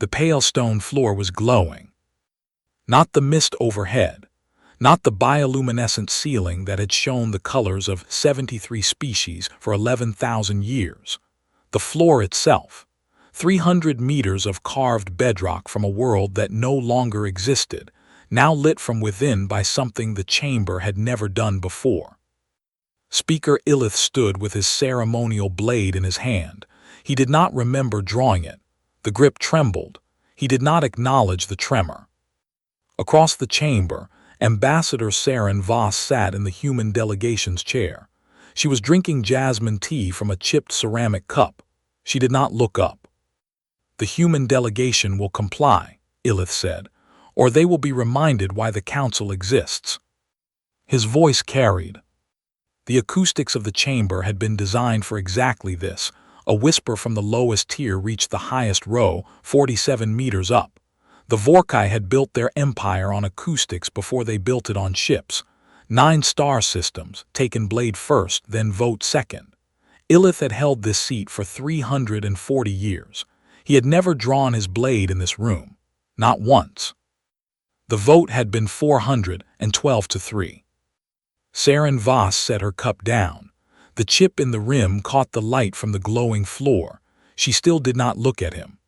The pale stone floor was glowing. Not the mist overhead, not the bioluminescent ceiling that had shown the colors of 73 species for 11,000 years. The floor itself, 300 meters of carved bedrock from a world that no longer existed, now lit from within by something the chamber had never done before. Speaker Illith stood with his ceremonial blade in his hand. He did not remember drawing it. The grip trembled. He did not acknowledge the tremor. Across the chamber, Ambassador Saren Voss sat in the human delegation's chair. She was drinking jasmine tea from a chipped ceramic cup. She did not look up. "The human delegation will comply," Illith said, "or they will be reminded why the council exists." His voice carried. The acoustics of the chamber had been designed for exactly this. A whisper from the lowest tier reached the highest row, 47 meters up. The Vorkai had built their empire on acoustics before they built it on ships. 9 star systems, taken blade first, then vote second. Illith had held this seat for 340 years. He had never drawn his blade in this room. Not once. The vote had been 412 to 3. Saren Voss set her cup down. The chip in the rim caught the light from the glowing floor. She still did not look at him.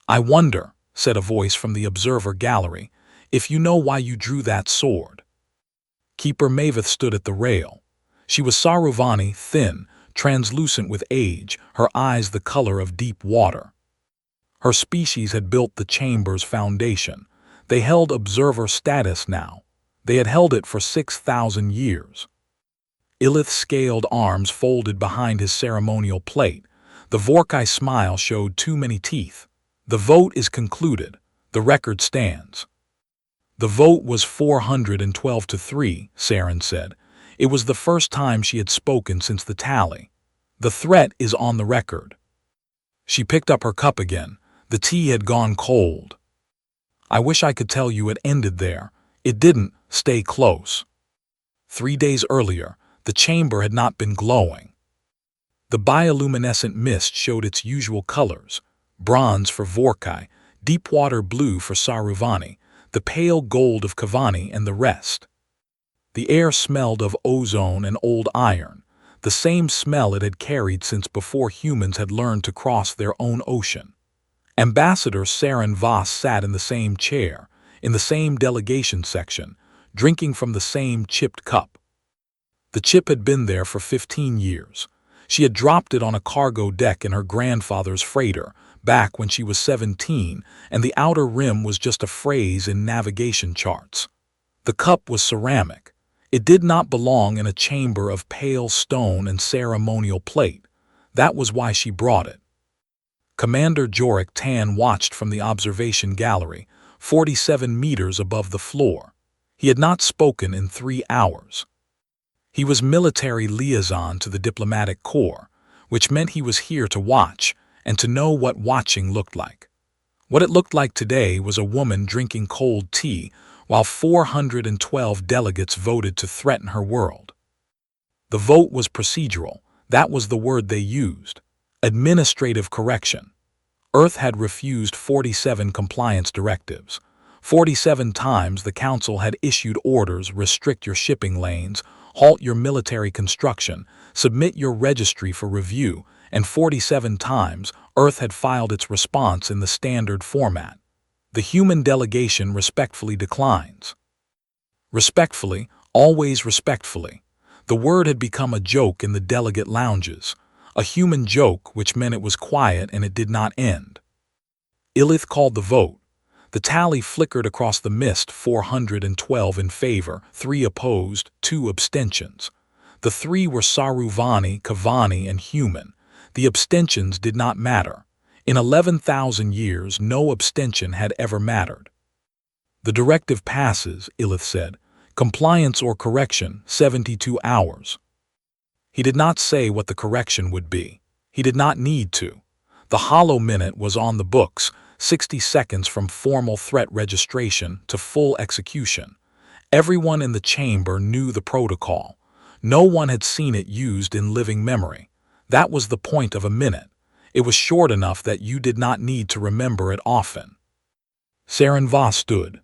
"I wonder," said a voice from the observer gallery, "if you know why you drew that sword." Keeper Maveth stood at the rail. She was Saruvani, thin, translucent with age, her eyes the color of deep water. Her species had built the chamber's foundation. They held observer status now. They had held it for 6,000 years. Illith's scaled arms folded behind his ceremonial plate. The Vorkai smile showed too many teeth. "The vote is concluded. The record stands." The vote was 412 to 3, Saren said. It was the first time she had spoken since the tally. "The threat is on the record." She picked up her cup again. The tea had gone cold. "I wish I could tell you it ended there. It didn't. Stay close." 3 days earlier, the chamber had not been glowing. The bioluminescent mist showed its usual colors: bronze for Vorkai, deep water blue for Saruvani, the pale gold of Kavani, and the rest. The air smelled of ozone and old iron, the same smell it had carried since before humans had learned to cross their own ocean. Ambassador Saren Voss sat in the same chair, in the same delegation section, drinking from the same chipped cup. The chip had been there for 15 years. She had dropped it on a cargo deck in her grandfather's freighter, back when she was 17, and the outer rim was just a phrase in navigation charts. The cup was ceramic. It did not belong in a chamber of pale stone and ceremonial plate. That was why she brought it. Commander Jorik Tan watched from the observation gallery, 47 meters above the floor. He had not spoken in 3 hours. He was military liaison to the diplomatic corps, which meant he was here to watch and to know what watching looked like. What it looked like today was a woman drinking cold tea while 412 delegates voted to threaten her world. The vote was procedural. That was the word they used. Administrative correction. Earth had refused 47 compliance directives. 47 times the Council had issued orders: restrict your shipping lanes, halt your military construction, submit your registry for review, and 47 times Earth had filed its response in the standard format. The human delegation respectfully declines. Respectfully, always respectfully. The word had become a joke in the delegate lounges, a human joke which meant it was quiet and it did not end. Illith called the vote. The tally flickered across the mist: 412 in favor, 3 opposed, 2 abstentions. The 3 were Saruvani, Kavani, and human. The abstentions did not matter. In 11,000 years, no abstention had ever mattered. "The directive passes," Illith said. "Compliance or correction, 72 hours." He did not say what the correction would be. He did not need to. The hollow minute was on the books, 60 seconds from formal threat registration to full execution. Everyone in the chamber knew the protocol. No one had seen it used in living memory. That was the point of a minute. It was short enough that you did not need to remember it often. Saren Voss stood.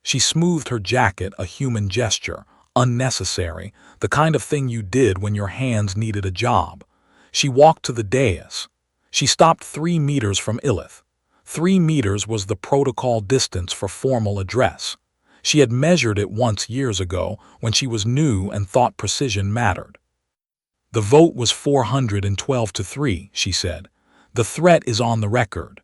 She smoothed her jacket, a human gesture, unnecessary, the kind of thing you did when your hands needed a job. She walked to the dais. She stopped 3 meters from Ilith. 3 meters was the protocol distance for formal address. She had measured it once years ago when she was new and thought precision mattered. The vote was 412-3, she said. The threat is on the record.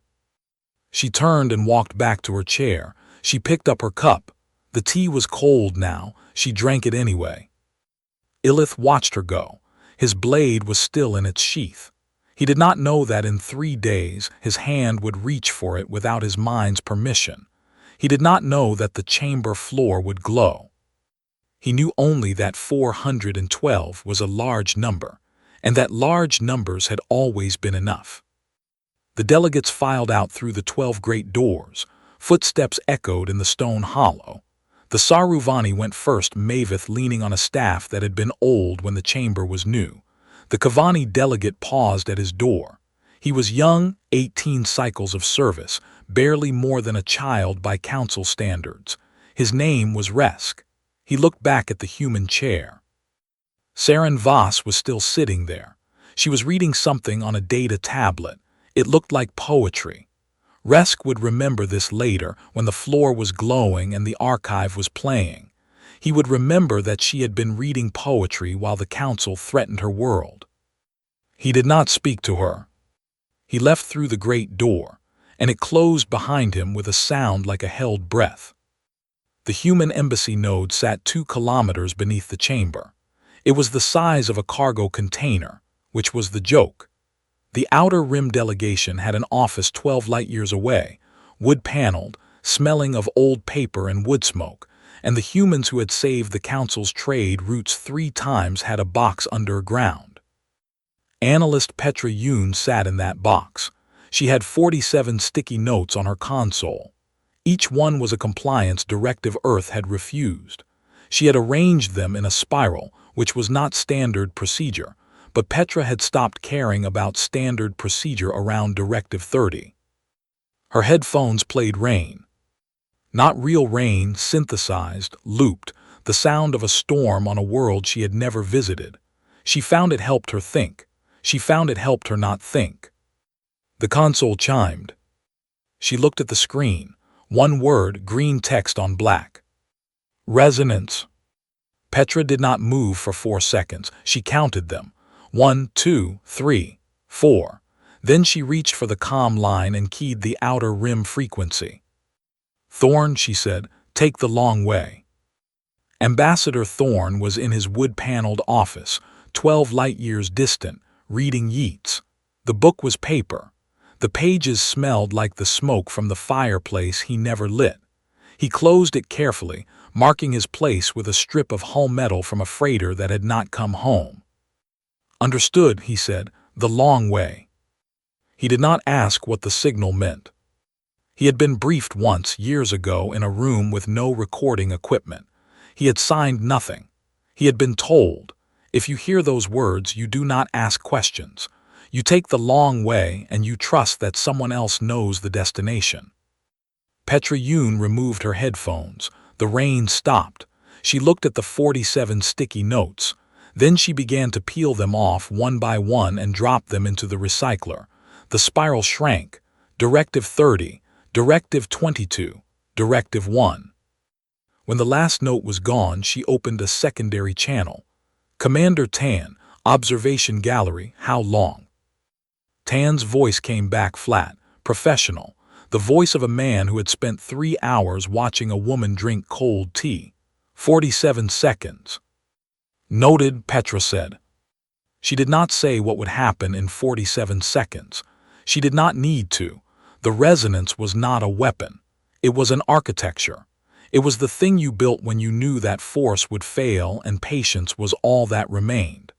She turned and walked back to her chair. She picked up her cup. The tea was cold now. She drank it anyway. Ilith watched her go. His blade was still in its sheath. He did not know that in 3 days his hand would reach for it without his mind's permission. He did not know that the chamber floor would glow. He knew only that 412 was a large number, and that large numbers had always been enough. The delegates filed out through the 12 great doors. Footsteps echoed in the stone hollow. The Saruvani went first, Mavith leaning on a staff that had been old when the chamber was new. The Kavani delegate paused at his door. He was young, 18 cycles of service, barely more than a child by council standards. His name was Resk. He looked back at the human chair. Saren Voss was still sitting there. She was reading something on a data tablet. It looked like poetry. Resk would remember this later when the floor was glowing and the archive was playing. He would remember that she had been reading poetry while the council threatened her world. He did not speak to her. He left through the great door, and it closed behind him with a sound like a held breath. The human embassy node sat 2 kilometers beneath the chamber. It was the size of a cargo container, which was the joke. The Outer Rim delegation had an office 12 light-years away, wood-paneled, smelling of old paper and wood smoke, and the humans who had saved the council's trade routes 3 times had a box underground. Analyst Petra Yoon sat in that box. She had 47 sticky notes on her console. Each one was a compliance directive Earth had refused. She had arranged them in a spiral, which was not standard procedure, but Petra had stopped caring about standard procedure around Directive 30. Her headphones played rain. Not real rain, synthesized, looped, the sound of a storm on a world she had never visited. She found it helped her think. She found it helped her not think. The console chimed. She looked at the screen. 1 word, green text on black. Resonance. Petra did not move for 4 seconds. She counted them. 1, 2, 3, 4. Then she reached for the comm line and keyed the Outer Rim frequency. Thorn, she said, take the long way. Ambassador Thorn was in his wood-paneled office, 12 light-years distant, reading Yeats. The book was paper. The pages smelled like the smoke from the fireplace he never lit. He closed it carefully, marking his place with a strip of hull metal from a freighter that had not come home. Understood, he said, the long way. He did not ask what the signal meant. He had been briefed once, years ago, in a room with no recording equipment. He had signed nothing. He had been told, if you hear those words, you do not ask questions. You take the long way and you trust that someone else knows the destination. Petra Yoon removed her headphones. The rain stopped. She looked at the 47 sticky notes. Then she began to peel them off one by one and drop them into the recycler. The spiral shrank. Directive 30, Directive 22, Directive 1. When the last note was gone, she opened a secondary channel. Commander Tan, Observation Gallery, how long? Tan's voice came back flat, professional, the voice of a man who had spent 3 hours watching a woman drink cold tea. 47 seconds. Noted, Petra said. She did not say what would happen in 47 seconds. She did not need to. The resonance was not a weapon. It was an architecture. It was the thing you built when you knew that force would fail and patience was all that remained.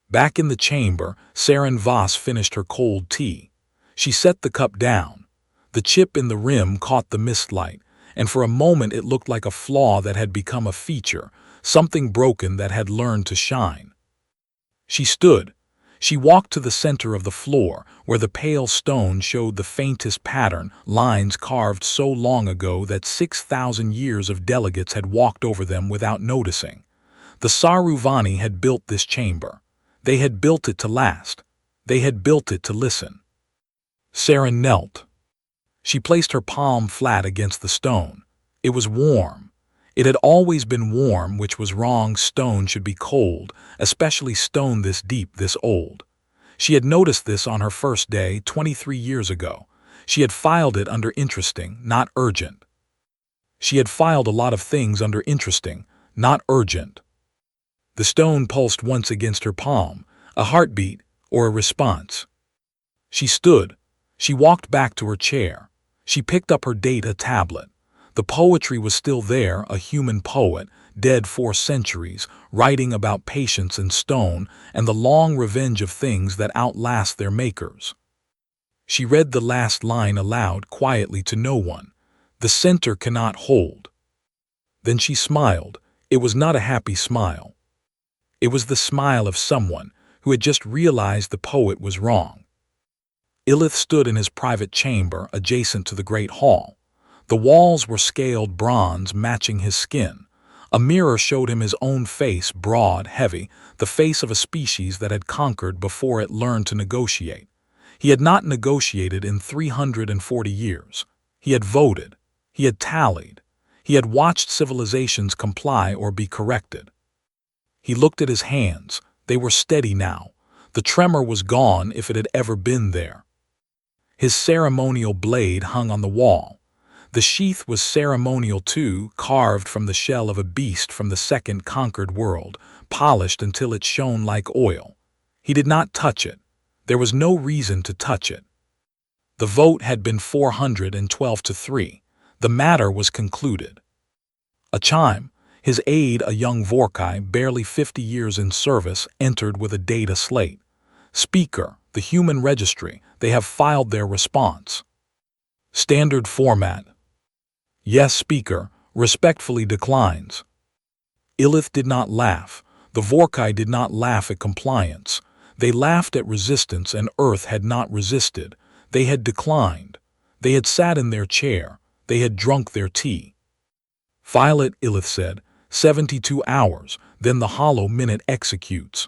Back in the chamber, Saren Voss finished her cold tea. She set the cup down. The chip in the rim caught the mist light, and for a moment it looked like a flaw that had become a feature, something broken that had learned to shine. She stood. She walked to the center of the floor, where the pale stone showed the faintest pattern, lines carved so long ago that 6,000 years of delegates had walked over them without noticing. The Saruvani had built this chamber. They had built it to last. They had built it to listen. Sarah knelt. She placed her palm flat against the stone. It was warm. It had always been warm, which was wrong. Stone should be cold, especially stone this deep, this old. She had noticed this on her first day, 23 years ago. She had filed it under interesting, not urgent. She had filed a lot of things under interesting, not urgent. The stone pulsed once against her palm, a heartbeat or a response. She stood. She walked back to her chair. She picked up her data tablet. The poetry was still there, a human poet, dead 4 centuries, writing about patience and stone and the long revenge of things that outlast their makers. She read the last line aloud quietly to no one. The center cannot hold. Then she smiled. It was not a happy smile. It was the smile of someone who had just realized the poet was wrong. Illith stood in his private chamber adjacent to the great hall. The walls were scaled bronze matching his skin. A mirror showed him his own face, broad, heavy, the face of a species that had conquered before it learned to negotiate. He had not negotiated in 340 years. He had voted. He had tallied. He had watched civilizations comply or be corrected. He looked at his hands. They were steady now. The tremor was gone if it had ever been there. His ceremonial blade hung on the wall. The sheath was ceremonial too, carved from the shell of a beast from the second conquered world, polished until it shone like oil. He did not touch it. There was no reason to touch it. The vote had been 412-3. The matter was concluded. A chime. His aide, a young Vorkai, barely 50 years in service, entered with a data slate. Speaker, the human registry, they have filed their response. Standard format. Yes, Speaker, respectfully declines. Illith did not laugh. The Vorkai did not laugh at compliance. They laughed at resistance, and Earth had not resisted. They had declined. They had sat in their chair. They had drunk their tea. File it, Illith said. 72 hours, then the hollow minute executes.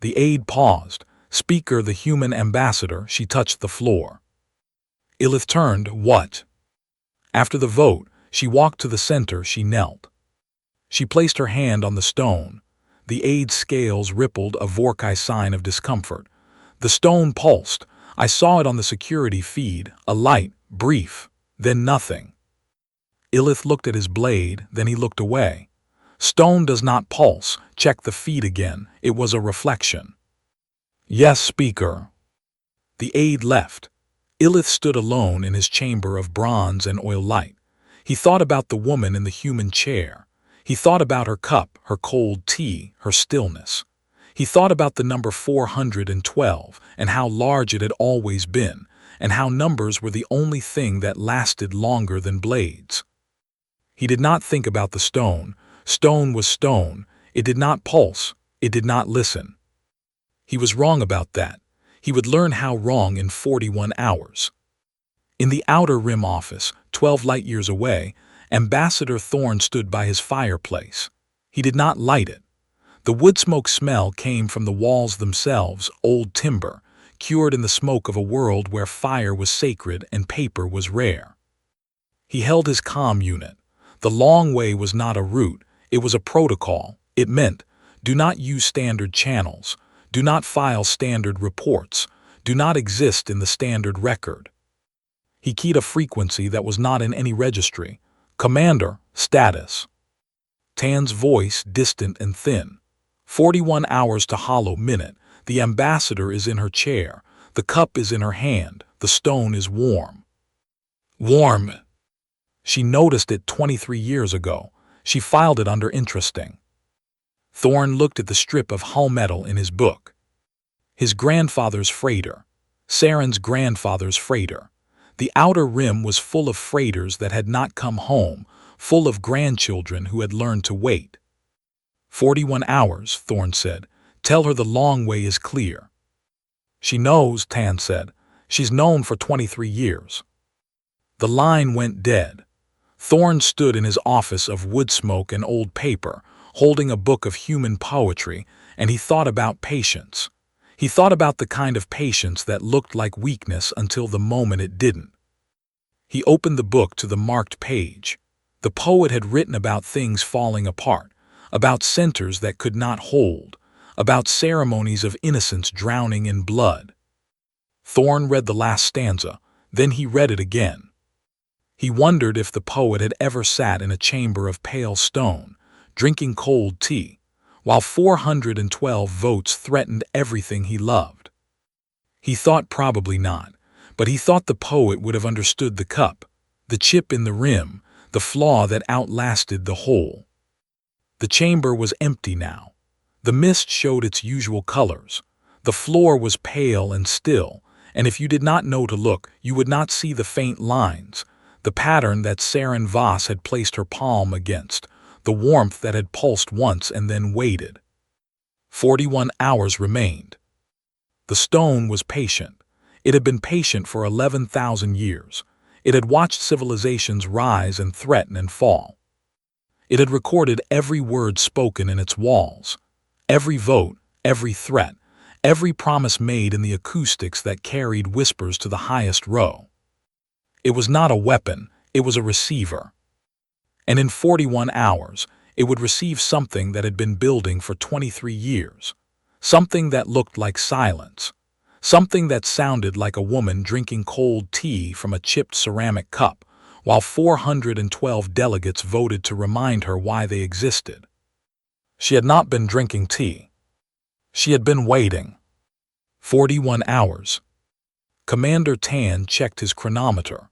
The aide paused. Speaker, the human ambassador, she touched the floor. Illith turned. What? After the vote, she walked to the center. She knelt. She placed her hand on the stone. The aide's scales rippled, a Vorkai sign of discomfort. The stone pulsed. I saw it on the security feed, a light, brief, then nothing. Illith looked at his blade, then he looked away. Stone does not pulse. Check the feed again. It was a reflection. Yes, Speaker. The aide left. Illith stood alone in his chamber of bronze and oil light. He thought about the woman in the human chair. He thought about her cup, her cold tea, her stillness. He thought about the number 412 and how large it had always been, and how numbers were the only thing that lasted longer than blades. He did not think about the stone. Stone was stone. It did not pulse. It did not listen. He was wrong about that. He would learn how wrong in 41 hours. In the Outer Rim office, 12 light-years away, Ambassador Thorne stood by his fireplace. He did not light it. The wood smoke smell came from the walls themselves, old timber, cured in the smoke of a world where fire was sacred and paper was rare. He held his comm unit. The long way was not a route, it was a protocol. It meant, do not use standard channels. Do not file standard reports. Do not exist in the standard record. He keyed a frequency that was not in any registry. Commander, status. Tan's voice, distant and thin. 41 hours to hollow minute. The ambassador is in her chair. The cup is in her hand. The stone is warm. Warm. She noticed it 23 years ago. She filed it under interesting. Thorne looked at the strip of hull metal in his book. His grandfather's freighter. Saren's grandfather's freighter. The Outer Rim was full of freighters that had not come home, full of grandchildren who had learned to wait. 41 hours, Thorne said. Tell her the long way is clear. She knows, Tan said. She's known for 23 years. The line went dead. Thorne stood in his office of wood smoke and old paper, holding a book of human poetry, and he thought about patience. He thought about the kind of patience that looked like weakness until the moment it didn't. He opened the book to the marked page. The poet had written about things falling apart, about centers that could not hold, about ceremonies of innocence drowning in blood. Thorne read the last stanza, then he read it again. He wondered if the poet had ever sat in a chamber of pale stone, drinking cold tea, while 412 votes threatened everything he loved. He thought probably not, but he thought the poet would have understood the cup, the chip in the rim, the flaw that outlasted the whole. The chamber was empty now. The mist showed its usual colors. The floor was pale and still, and if you did not know to look, you would not see the faint lines, the pattern that Saren Voss had placed her palm against, the warmth that had pulsed once and then waited. 41 hours remained. The stone was patient. It had been patient for 11,000 years. It had watched civilizations rise and threaten and fall. It had recorded every word spoken in its walls, every vote, every threat, every promise made in the acoustics that carried whispers to the highest row. It was not a weapon, it was a receiver. And in 41 hours, it would receive something that had been building for 23 years, something that looked like silence, something that sounded like a woman drinking cold tea from a chipped ceramic cup, while 412 delegates voted to remind her why they existed. She had not been drinking tea. She had been waiting. 41 hours. Commander Tan checked his chronometer.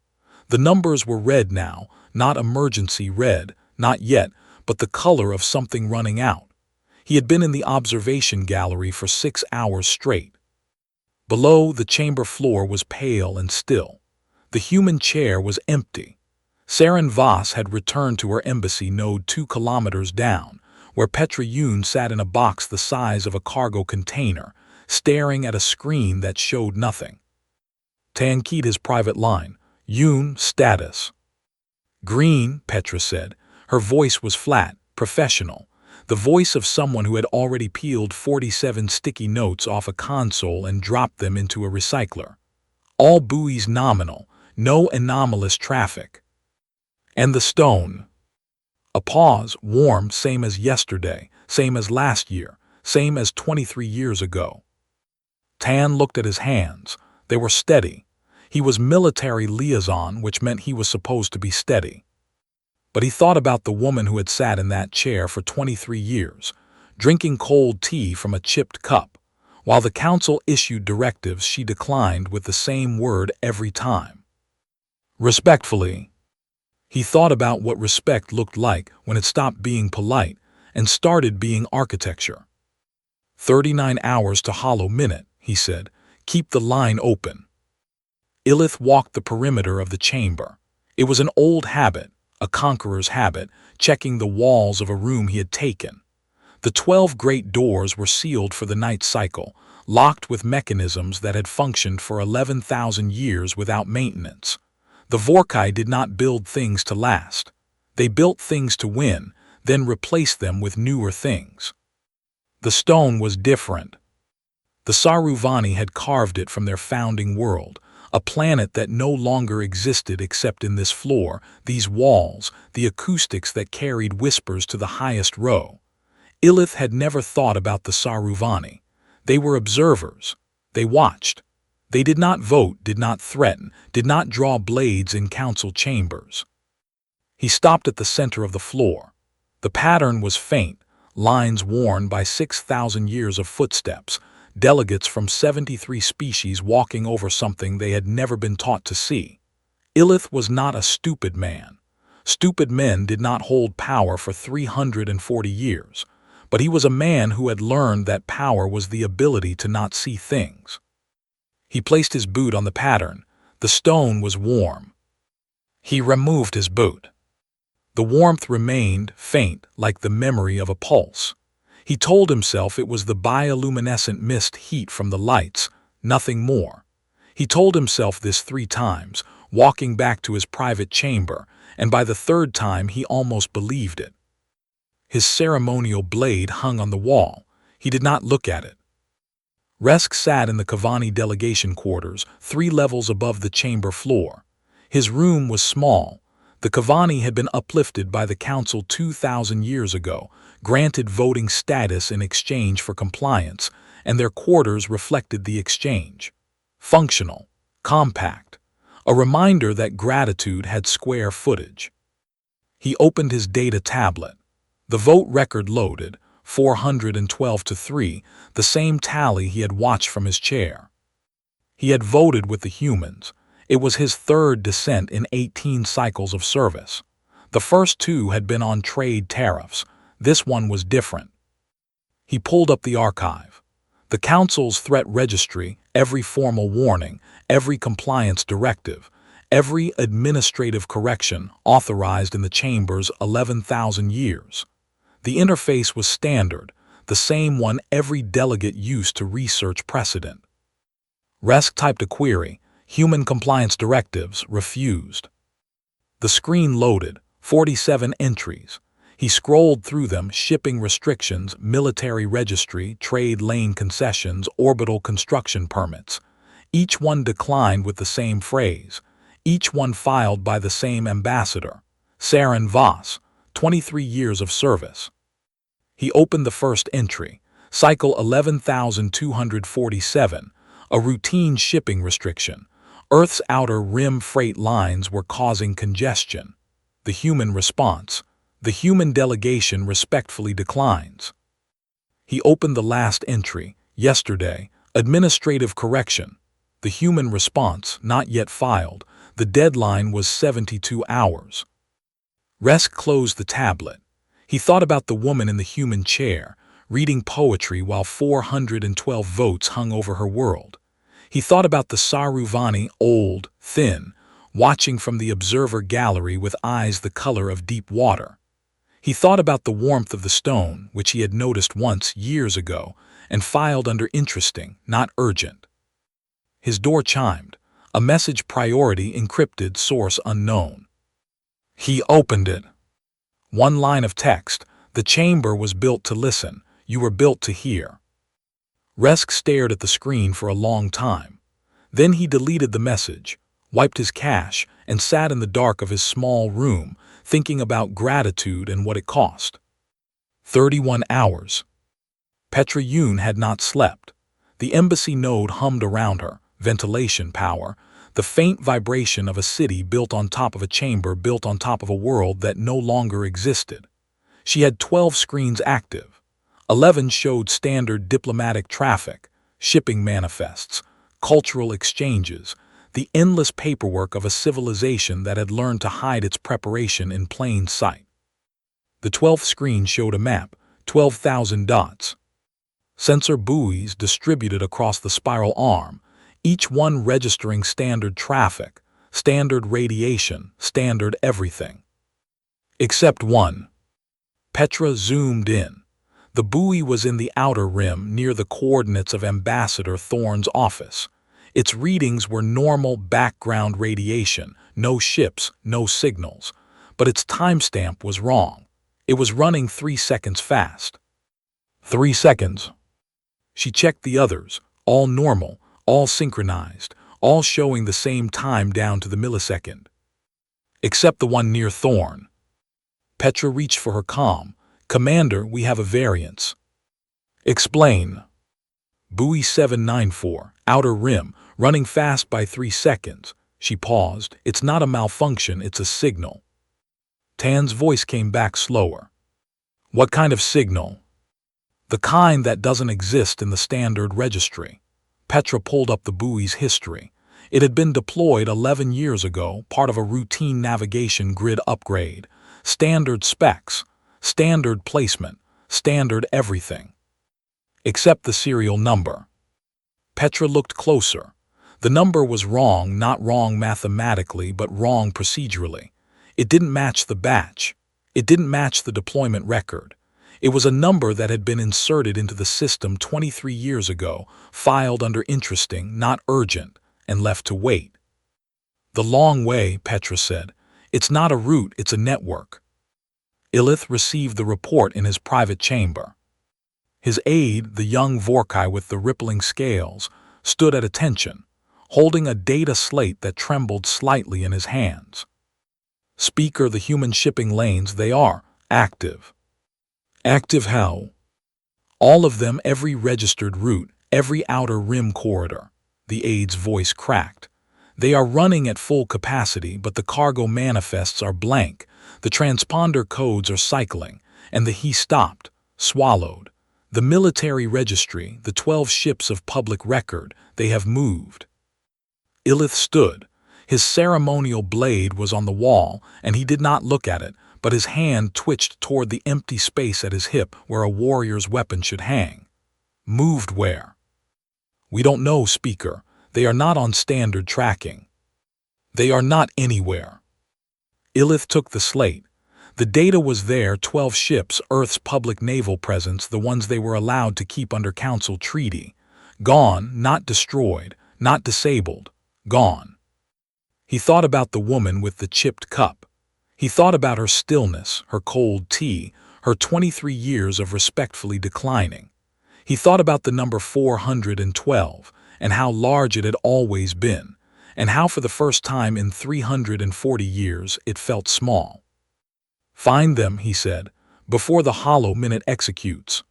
The numbers were red now, not emergency red, not yet, but the color of something running out. He had been in the observation gallery for 6 hours straight. Below, the chamber floor was pale and still. The human chair was empty. Saren Voss had returned to her embassy node 2 kilometers down, where Petra Yoon sat in a box the size of a cargo container, staring at a screen that showed nothing. Tan keyed his private line. Yoon, status. Green, Petra said. Her voice was flat, professional, the voice of someone who had already peeled 47 sticky notes off a console and dropped them into a recycler. All buoys nominal, no anomalous traffic. And the stone. A pause, warm, same as yesterday, same as last year, same as 23 years ago. Tan looked at his hands. They were steady. He was military liaison, which meant he was supposed to be steady. But he thought about the woman who had sat in that chair for 23 years, drinking cold tea from a chipped cup. While the council issued directives, she declined with the same word every time. Respectfully. He thought about what respect looked like when it stopped being polite and started being architecture. 39 hours to hollow minute, he said. Keep the line open. Illith walked the perimeter of the chamber. It was an old habit, a conqueror's habit, checking the walls of a room he had taken. The 12 great doors were sealed for the night cycle, locked with mechanisms that had functioned for 11,000 years without maintenance. The Vorkai did not build things to last. They built things to win, then replaced them with newer things. The stone was different. The Saruvani had carved it from their founding world, a planet that no longer existed except in this floor, these walls, the acoustics that carried whispers to the highest row. Illith had never thought about the Saruvani. They were observers. They watched. They did not vote, did not threaten, did not draw blades in council chambers. He stopped at the center of the floor. The pattern was faint, lines worn by 6,000 years of footsteps, delegates from 73 species walking over something they had never been taught to see. Illith was not a stupid man. Stupid men did not hold power for 340 years, but he was a man who had learned that power was the ability to not see things. He placed his boot on the pattern. The stone was warm. He removed his boot. The warmth remained faint, like the memory of a pulse. He told himself it was the bioluminescent mist heat from the lights, nothing more. He told himself this 3 times, walking back to his private chamber, and by the 3rd time he almost believed it. His ceremonial blade hung on the wall. He did not look at it. Resk sat in the Cavani delegation quarters, 3 levels above the chamber floor. His room was small. The Cavani had been uplifted by the council 2,000 years ago, granted voting status in exchange for compliance, and their quarters reflected the exchange. Functional, compact, a reminder that gratitude had square footage. He opened his data tablet. The vote record loaded, 412 to 3, the same tally he had watched from his chair. He had voted with the humans. It was his 3rd dissent in 18 cycles of service. The first 2 had been on trade tariffs. This one was different. He pulled up the archive. The Council's threat registry, every formal warning, every compliance directive, every administrative correction authorized in the Chamber's 11,000 years. The interface was standard, the same one every delegate used to research precedent. Resk typed a query. Human compliance directives refused. The screen loaded, 47 entries. He scrolled through them: shipping restrictions, military registry, trade lane concessions, orbital construction permits. Each one declined with the same phrase. Each one filed by the same ambassador, Saren Voss, 23 years of service. He opened the first entry, cycle 11,247, a routine shipping restriction. Earth's outer rim freight lines were causing congestion. The human response. The human delegation respectfully declines. He opened the last entry, yesterday, administrative correction. The human response, not yet filed. The deadline was 72 hours. Resk closed the tablet. He thought about the woman in the human chair, reading poetry while 412 votes hung over her world. He thought about the Saruvani, old, thin, watching from the observer gallery with eyes the color of deep water. He thought about the warmth of the stone, which he had noticed once years ago, and filed under interesting, not urgent. His door chimed. A message: priority encrypted, source unknown. He opened it. One line of text: the chamber was built to listen. You were built to hear. Resk stared at the screen for a long time. Then he deleted the message, wiped his cache, and sat in the dark of his small room, thinking about gratitude and what it cost. 31 hours. Petra Yoon had not slept. The embassy node hummed around her, ventilation power, the faint vibration of a city built on top of a chamber built on top of a world that no longer existed. She had 12 screens active. 11 showed standard diplomatic traffic, shipping manifests, cultural exchanges, the endless paperwork of a civilization that had learned to hide its preparation in plain sight. The 12th screen showed a map, 12,000 dots. Sensor buoys distributed across the spiral arm, each one registering standard traffic, standard radiation, standard everything. Except one. Petra zoomed in. The buoy was in the outer rim near the coordinates of Ambassador Thorne's office. Its readings were normal background radiation, no ships, no signals. But its timestamp was wrong. It was running 3 seconds fast. 3 seconds. She checked the others, all normal, all synchronized, all showing the same time down to the millisecond. Except the one near Thorne. Petra reached for her comm. Commander, we have a variance. Explain. Buoy 794, outer rim, running fast by 3 seconds. She paused. It's not a malfunction, it's a signal. Tan's voice came back slower. What kind of signal? The kind that doesn't exist in the standard registry. Petra pulled up the buoy's history. It had been deployed 11 years ago, part of a routine navigation grid upgrade. Standard specs, standard placement, standard everything. Except the serial number. Petra looked closer. The number was wrong, not wrong mathematically, but wrong procedurally. It didn't match the batch. It didn't match the deployment record. It was a number that had been inserted into the system 23 years ago, filed under interesting, not urgent, and left to wait. The long way, Petra said. It's not a route, it's a network. Ilith received the report in his private chamber. His aide, the young Vorkai with the rippling scales, stood at attention, holding a data slate that trembled slightly in his hands. Speaker, the human shipping lanes, they are active. Active how? All of them, every registered route, every outer rim corridor. The aide's voice cracked. They are running at full capacity, but the cargo manifests are blank, the transponder codes are cycling, and he stopped, swallowed. The military registry, the 12 ships of public record, they have moved. Ilith stood. His ceremonial blade was on the wall, and he did not look at it, but his hand twitched toward the empty space at his hip where a warrior's weapon should hang. Moved where? We don't know, Speaker. They are not on standard tracking. They are not anywhere. Ilith took the slate. The data was there, 12 ships, Earth's public naval presence, the ones they were allowed to keep under Council treaty. Gone, not destroyed, not disabled. Gone. He thought about the woman with the chipped cup. He thought about her stillness, her cold tea, her 23 years of respectfully declining. He thought about the number 412 and how large it had always been, and how for the first time in 340 years it felt small. Find them, he said, before the hollow minute executes.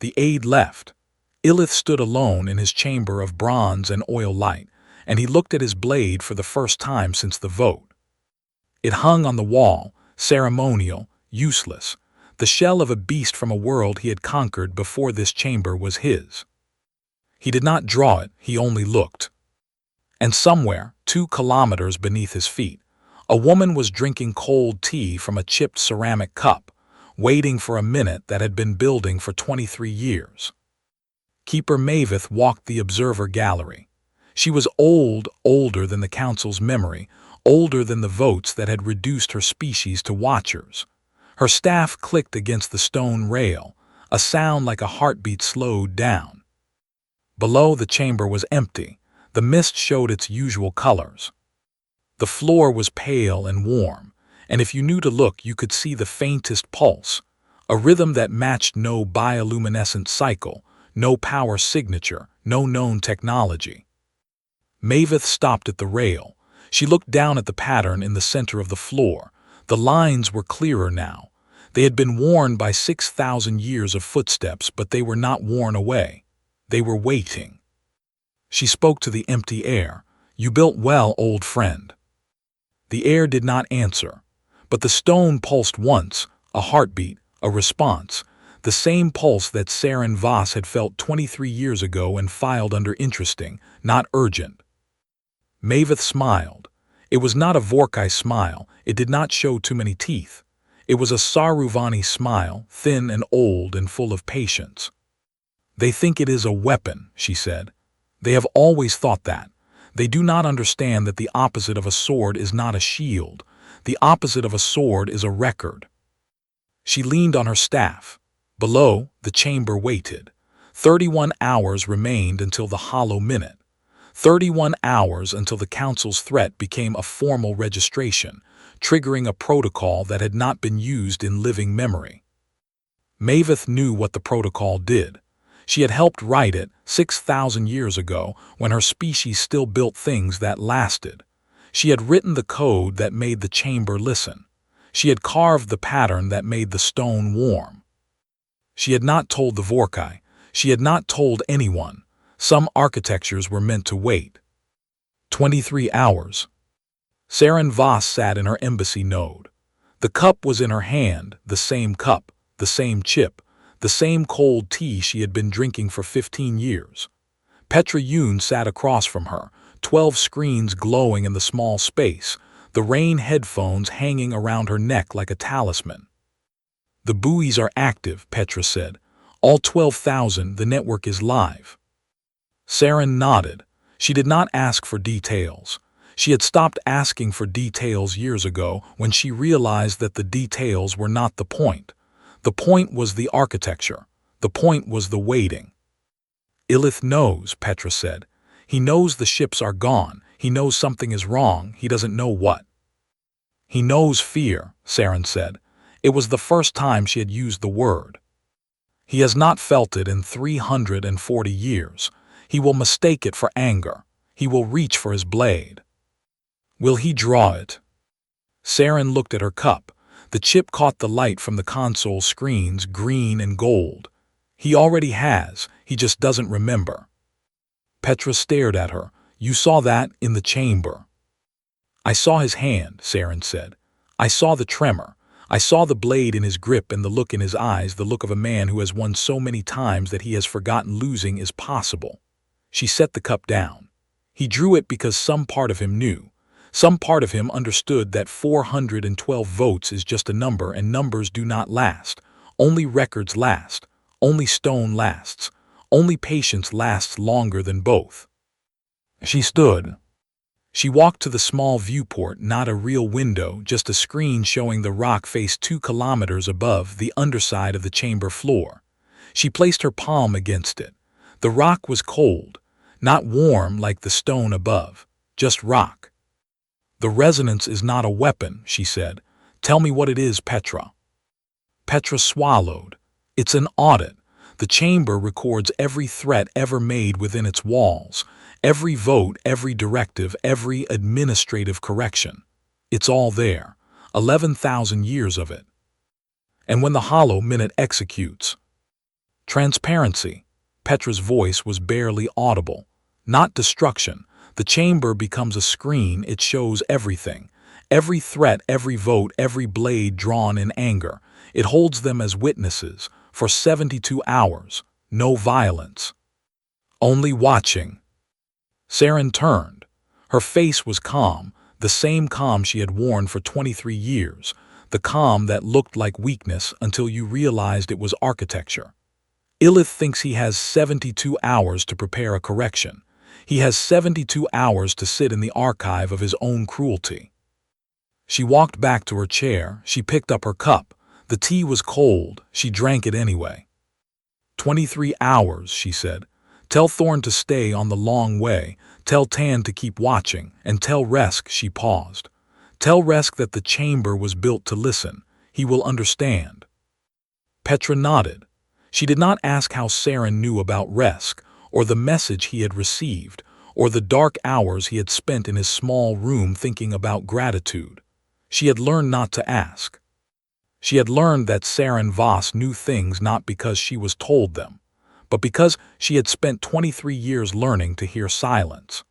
The aide left. Ilith stood alone in his chamber of bronze and oil light, and he looked at his blade for the first time since the vote. It hung on the wall, ceremonial, useless, the shell of a beast from a world he had conquered before this chamber was his. He did not draw it, he only looked. And somewhere, 2 kilometers beneath his feet, a woman was drinking cold tea from a chipped ceramic cup, waiting for a minute that had been building for 23 years. Keeper Maveth walked the observer gallery. She was old, older than the Council's memory, older than the votes that had reduced her species to watchers. Her staff clicked against the stone rail, a sound like a heartbeat slowed down. Below, the chamber was empty. The mist showed its usual colors. The floor was pale and warm, and if you knew to look, you could see the faintest pulse, a rhythm that matched no bioluminescent cycle, no power signature, no known technology. Maveth stopped at the rail. She looked down at the pattern in the center of the floor. The lines were clearer now. They had been worn by 6,000 years of footsteps, but they were not worn away. They were waiting. She spoke to the empty air. You built well, old friend. The air did not answer, but the stone pulsed once, a heartbeat, a response, the same pulse that Saren Voss had felt 23 years ago and filed under interesting, not urgent. Maveth smiled. It was not a Vorkai smile, it did not show too many teeth. It was a Saruvani smile, thin and old and full of patience. They think it is a weapon, she said. They have always thought that. They do not understand that the opposite of a sword is not a shield. The opposite of a sword is a record. She leaned on her staff. Below, the chamber waited. 31 hours remained until the hollow minute. 31 hours until the Council's threat became a formal registration, triggering a protocol that had not been used in living memory. Maveth knew what the protocol did. She had helped write it 6,000 years ago when her species still built things that lasted. She had written the code that made the chamber listen. She had carved the pattern that made the stone warm. She had not told the Vorkai. She had not told anyone. Some architectures were meant to wait. 23 hours. Saren Voss sat in her embassy node. The cup was in her hand, the same cup, the same chip, the same cold tea she had been drinking for 15 years. Petra Yoon sat across from her, 12 screens glowing in the small space, the rain headphones hanging around her neck like a talisman. The buoys are active, Petra said. All 12,000, the network is live. Saren nodded. She did not ask for details. She had stopped asking for details years ago when she realized that the details were not the point. The point was the architecture. The point was the waiting. Illith knows, Petra said. He knows the ships are gone. He knows something is wrong. He doesn't know what. He knows fear, Saren said. It was the first time she had used the word. He has not felt it in 340 years. He will mistake it for anger. He will reach for his blade. Will he draw it? Saren looked at her cup. The chip caught the light from the console screens, green and gold. He already has, he just doesn't remember. Petra stared at her. You saw that in the chamber. I saw his hand, Saren said. I saw the tremor. I saw the blade in his grip and the look in his eyes, the look of a man who has won so many times that he has forgotten losing is possible. She set the cup down. He drew it because some part of him knew. Some part of him understood that 412 votes is just a number and numbers do not last. Only records last. Only stone lasts. Only patience lasts longer than both. She stood. She walked to the small viewport, not a real window, just a screen showing the rock face 2 kilometers above the underside of the chamber floor. She placed her palm against it. The rock was cold, not warm like the stone above, just rock. The resonance is not a weapon, she said. Tell me what it is, Petra. Petra swallowed. It's an audit. The chamber records every threat ever made within its walls. Every vote, every directive, every administrative correction. It's all there. 11,000 years of it. And when the hollow minute executes. Transparency. Petra's voice was barely audible. Not destruction. The chamber becomes a screen. It shows everything. Every threat, every vote, every blade drawn in anger. It holds them as witnesses. For 72 hours. No violence. Only watching. Saren turned. Her face was calm, the same calm she had worn for 23 years, the calm that looked like weakness until you realized it was architecture. Illith thinks he has 72 hours to prepare a correction. He has 72 hours to sit in the archive of his own cruelty. She walked back to her chair. She picked up her cup. The tea was cold. She drank it anyway. 23 hours, she said. Tell Thorn to stay on the long way. Tell Tan to keep watching. And tell Resk, she paused. Tell Resk that the chamber was built to listen. He will understand. Petra nodded. She did not ask how Saren knew about Resk, or the message he had received, or the dark hours he had spent in his small room thinking about gratitude. She had learned not to ask. She had learned that Saren Voss knew things not because she was told them, but because she had spent 23 years learning to hear silence.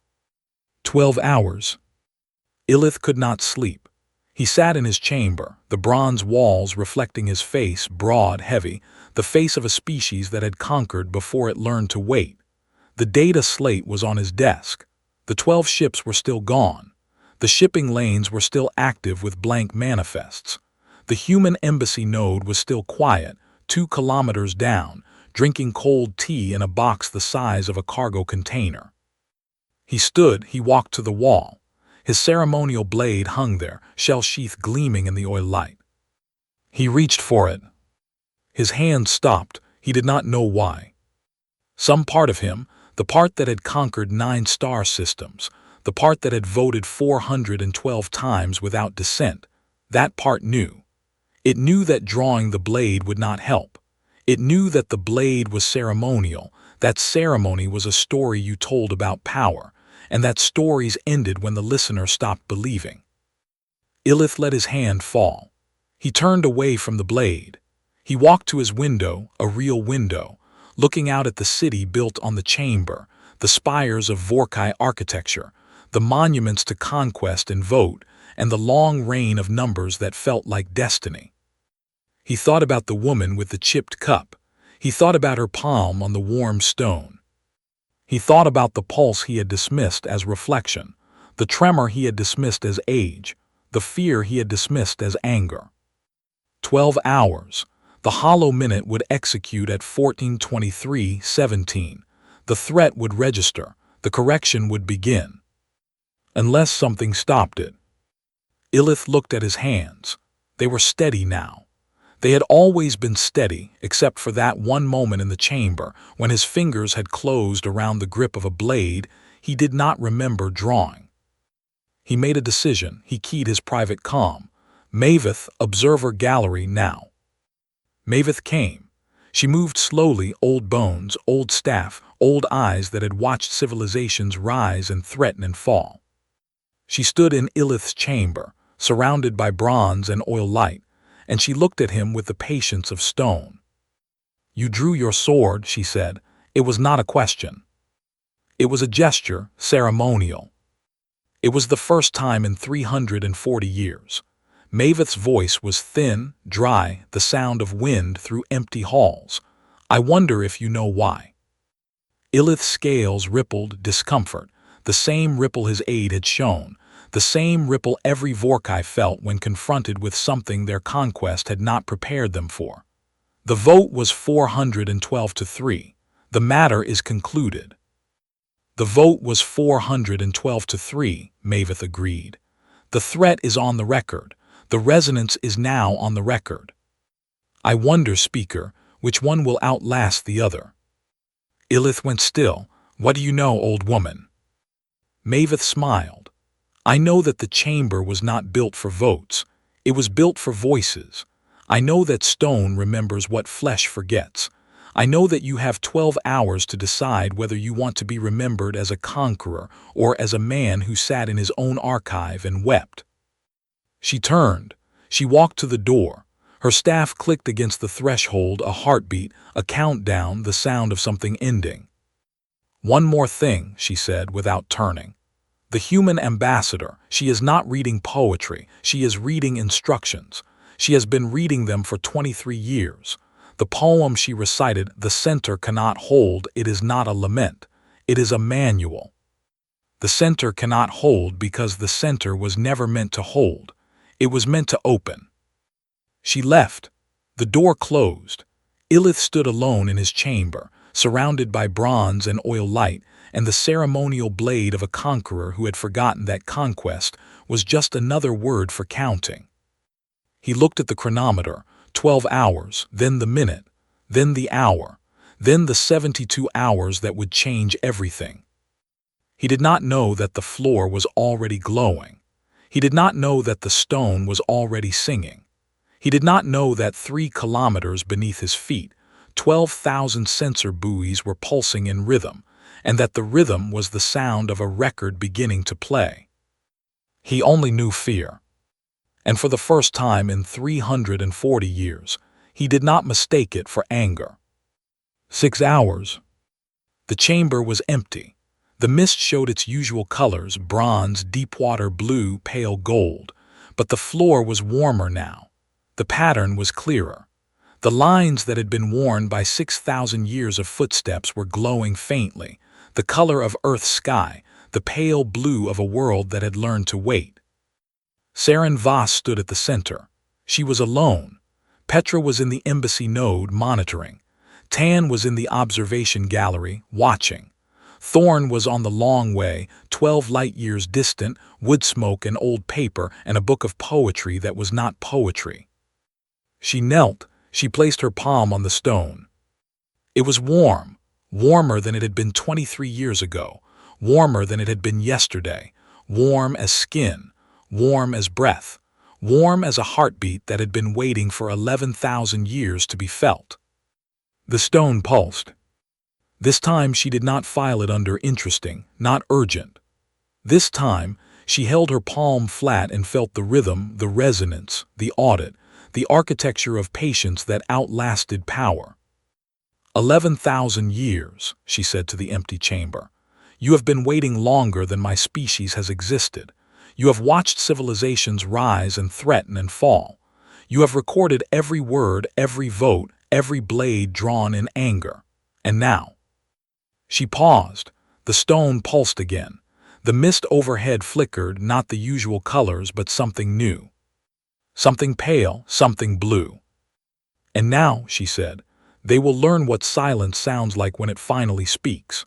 12 hours. Illith could not sleep. He sat in his chamber, the bronze walls reflecting his face, broad, heavy, the face of a species that had conquered before it learned to wait. The data slate was on his desk. The 12 ships were still gone. The shipping lanes were still active with blank manifests. The human embassy node was still quiet, 2 kilometers down, drinking cold tea in a box the size of a cargo container. He stood, he walked to the wall. His ceremonial blade hung there, shell sheath gleaming in the oil light. He reached for it. His hand stopped, he did not know why. Some part of him, the part that had conquered 9 star systems, the part that had voted 412 times without dissent, that part knew. It knew that drawing the blade would not help. It knew that the blade was ceremonial, that ceremony was a story you told about power, and that stories ended when the listener stopped believing. Illith let his hand fall. He turned away from the blade. He walked to his window, a real window, looking out at the city built on the chamber, the spires of Vorkai architecture, the monuments to conquest and vote, and the long reign of numbers that felt like destiny. He thought about the woman with the chipped cup. He thought about her palm on the warm stone. He thought about the pulse he had dismissed as reflection, the tremor he had dismissed as age, the fear he had dismissed as anger. 12 hours. The hollow minute would execute at 14:23:17. The threat would register. The correction would begin. Unless something stopped it. Illith looked at his hands. They were steady now. They had always been steady, except for that one moment in the chamber when his fingers had closed around the grip of a blade he did not remember drawing. He made a decision. He keyed his private comm. Maveth, observer gallery now. Maveth came. She moved slowly, old bones, old staff, old eyes that had watched civilizations rise and threaten and fall. She stood in Illith's chamber, surrounded by bronze and oil light, and she looked at him with the patience of stone. "You drew your sword," she said. It was not a question. It was a gesture, ceremonial. It was the first time in 340 years. Maveth's voice was thin, dry, the sound of wind through empty halls. "I wonder if you know why." Illith's scales rippled discomfort, the same ripple his aide had shown, the same ripple every Vorkai felt when confronted with something their conquest had not prepared them for. The vote was 412-3. The matter is concluded. The vote was 412-3, Maveth agreed. The threat is on the record. The resonance is now on the record. "I wonder, Speaker, which one will outlast the other." Illith went still. "What do you know, old woman?" Maveth smiled. "I know that the chamber was not built for votes. It was built for voices. I know that stone remembers what flesh forgets. I know that you have 12 hours to decide whether you want to be remembered as a conqueror or as a man who sat in his own archive and wept." She turned. She walked to the door. Her staff clicked against the threshold, a heartbeat, a countdown, the sound of something ending. "One more thing," she said without turning. "The human ambassador, she is not reading poetry, she is reading instructions. She has been reading them for 23 years. The poem she recited, the center cannot hold, it is not a lament. It is a manual. The center cannot hold because the center was never meant to hold. It was meant to open." She left. The door closed. Illith stood alone in his chamber, surrounded by bronze and oil light, and the ceremonial blade of a conqueror who had forgotten that conquest was just another word for counting. He looked at the chronometer, 12 hours, then the minute, then the hour, then the 72 hours that would change everything. He did not know that the floor was already glowing. He did not know that the stone was already singing. He did not know that 3 kilometers beneath his feet, 12,000 sensor buoys were pulsing in rhythm, and that the rhythm was the sound of a record beginning to play. He only knew fear. And for the first time in 340 years, he did not mistake it for anger. 6 hours. The chamber was empty. The mist showed its usual colors, bronze, deep-water blue, pale gold. But the floor was warmer now. The pattern was clearer. The lines that had been worn by 6,000 years of footsteps were glowing faintly, the color of Earth's sky, the pale blue of a world that had learned to wait. Saren Voss stood at the center. She was alone. Petra was in the embassy node, monitoring. Tan was in the observation gallery, watching. Thorn was on the long way, 12 light-years distant, wood smoke and old paper and a book of poetry that was not poetry. She knelt. She placed her palm on the stone. It was warm, warmer than it had been 23 years ago, warmer than it had been yesterday, warm as skin, warm as breath, warm as a heartbeat that had been waiting for 11,000 years to be felt. The stone pulsed. This time she did not file it under interesting, not urgent. This time she held her palm flat and felt the rhythm, the resonance, the audit, the architecture of patience that outlasted power. 11,000 years, she said to the empty chamber. You have been waiting longer than my species has existed. You have watched civilizations rise and threaten and fall. You have recorded every word, every vote, every blade drawn in anger. And now. She paused. The stone pulsed again. The mist overhead flickered, not the usual colors, but something new. Something pale, something blue. And now, she said, they will learn what silence sounds like when it finally speaks.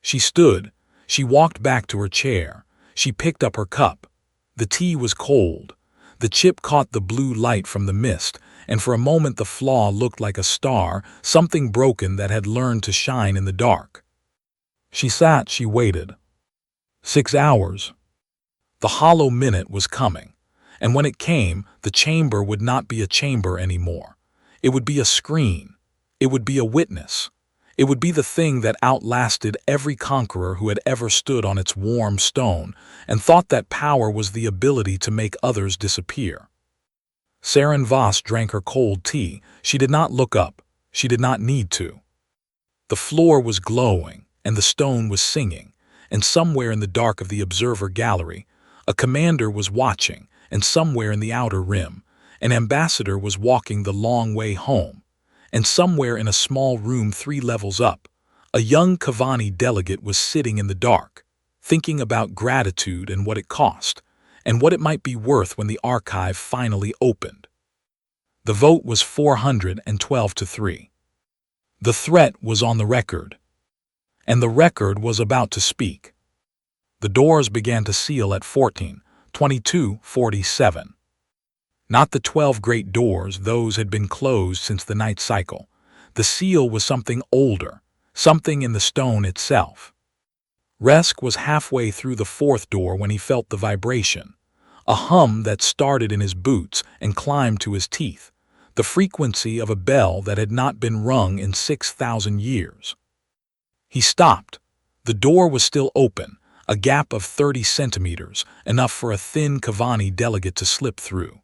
She stood. She walked back to her chair. She picked up her cup. The tea was cold. The chip caught the blue light from the mist, and for a moment the flaw looked like a star, something broken that had learned to shine in the dark. She waited. 6 hours. The hollow minute was coming, and when it came, the chamber would not be a chamber anymore. It would be a screen. It would be a witness. It would be the thing that outlasted every conqueror who had ever stood on its warm stone and thought that power was the ability to make others disappear. Saren Voss drank her cold tea. She did not look up. She did not need to. The floor was glowing, and the stone was singing, and somewhere in the dark of the observer gallery, a commander was watching, and somewhere in the outer rim, an ambassador was walking the long way home, and somewhere in a small room 3 levels up, a young Kavani delegate was sitting in the dark, thinking about gratitude and what it cost, and what it might be worth when the archive finally opened. The vote was 412-3. The threat was on the record, and the record was about to speak. The doors began to seal at 14:22:47. Not the 12 great doors, those had been closed since the night cycle. The seal was something older, something in the stone itself. Resk was halfway through the 4th door when he felt the vibration, a hum that started in his boots and climbed to his teeth, the frequency of a bell that had not been rung in 6,000 years. He stopped. The door was still open, a gap of 30 centimeters, enough for a thin Kavani delegate to slip through.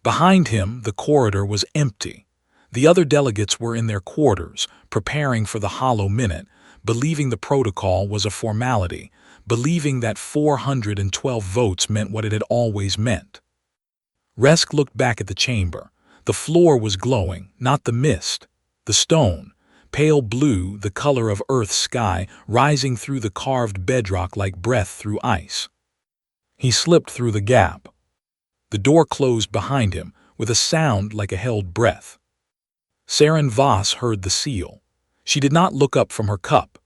Behind him, the corridor was empty. The other delegates were in their quarters, preparing for the hollow minute, believing the protocol was a formality, believing that 412 votes meant what it had always meant. Resk looked back at the chamber. The floor was glowing, not the mist, the stone, pale blue, the color of Earth's sky, rising through the carved bedrock like breath through ice. He slipped through the gap. The door closed behind him with a sound like a held breath. Saren Voss heard the seal. She did not look up from her cup.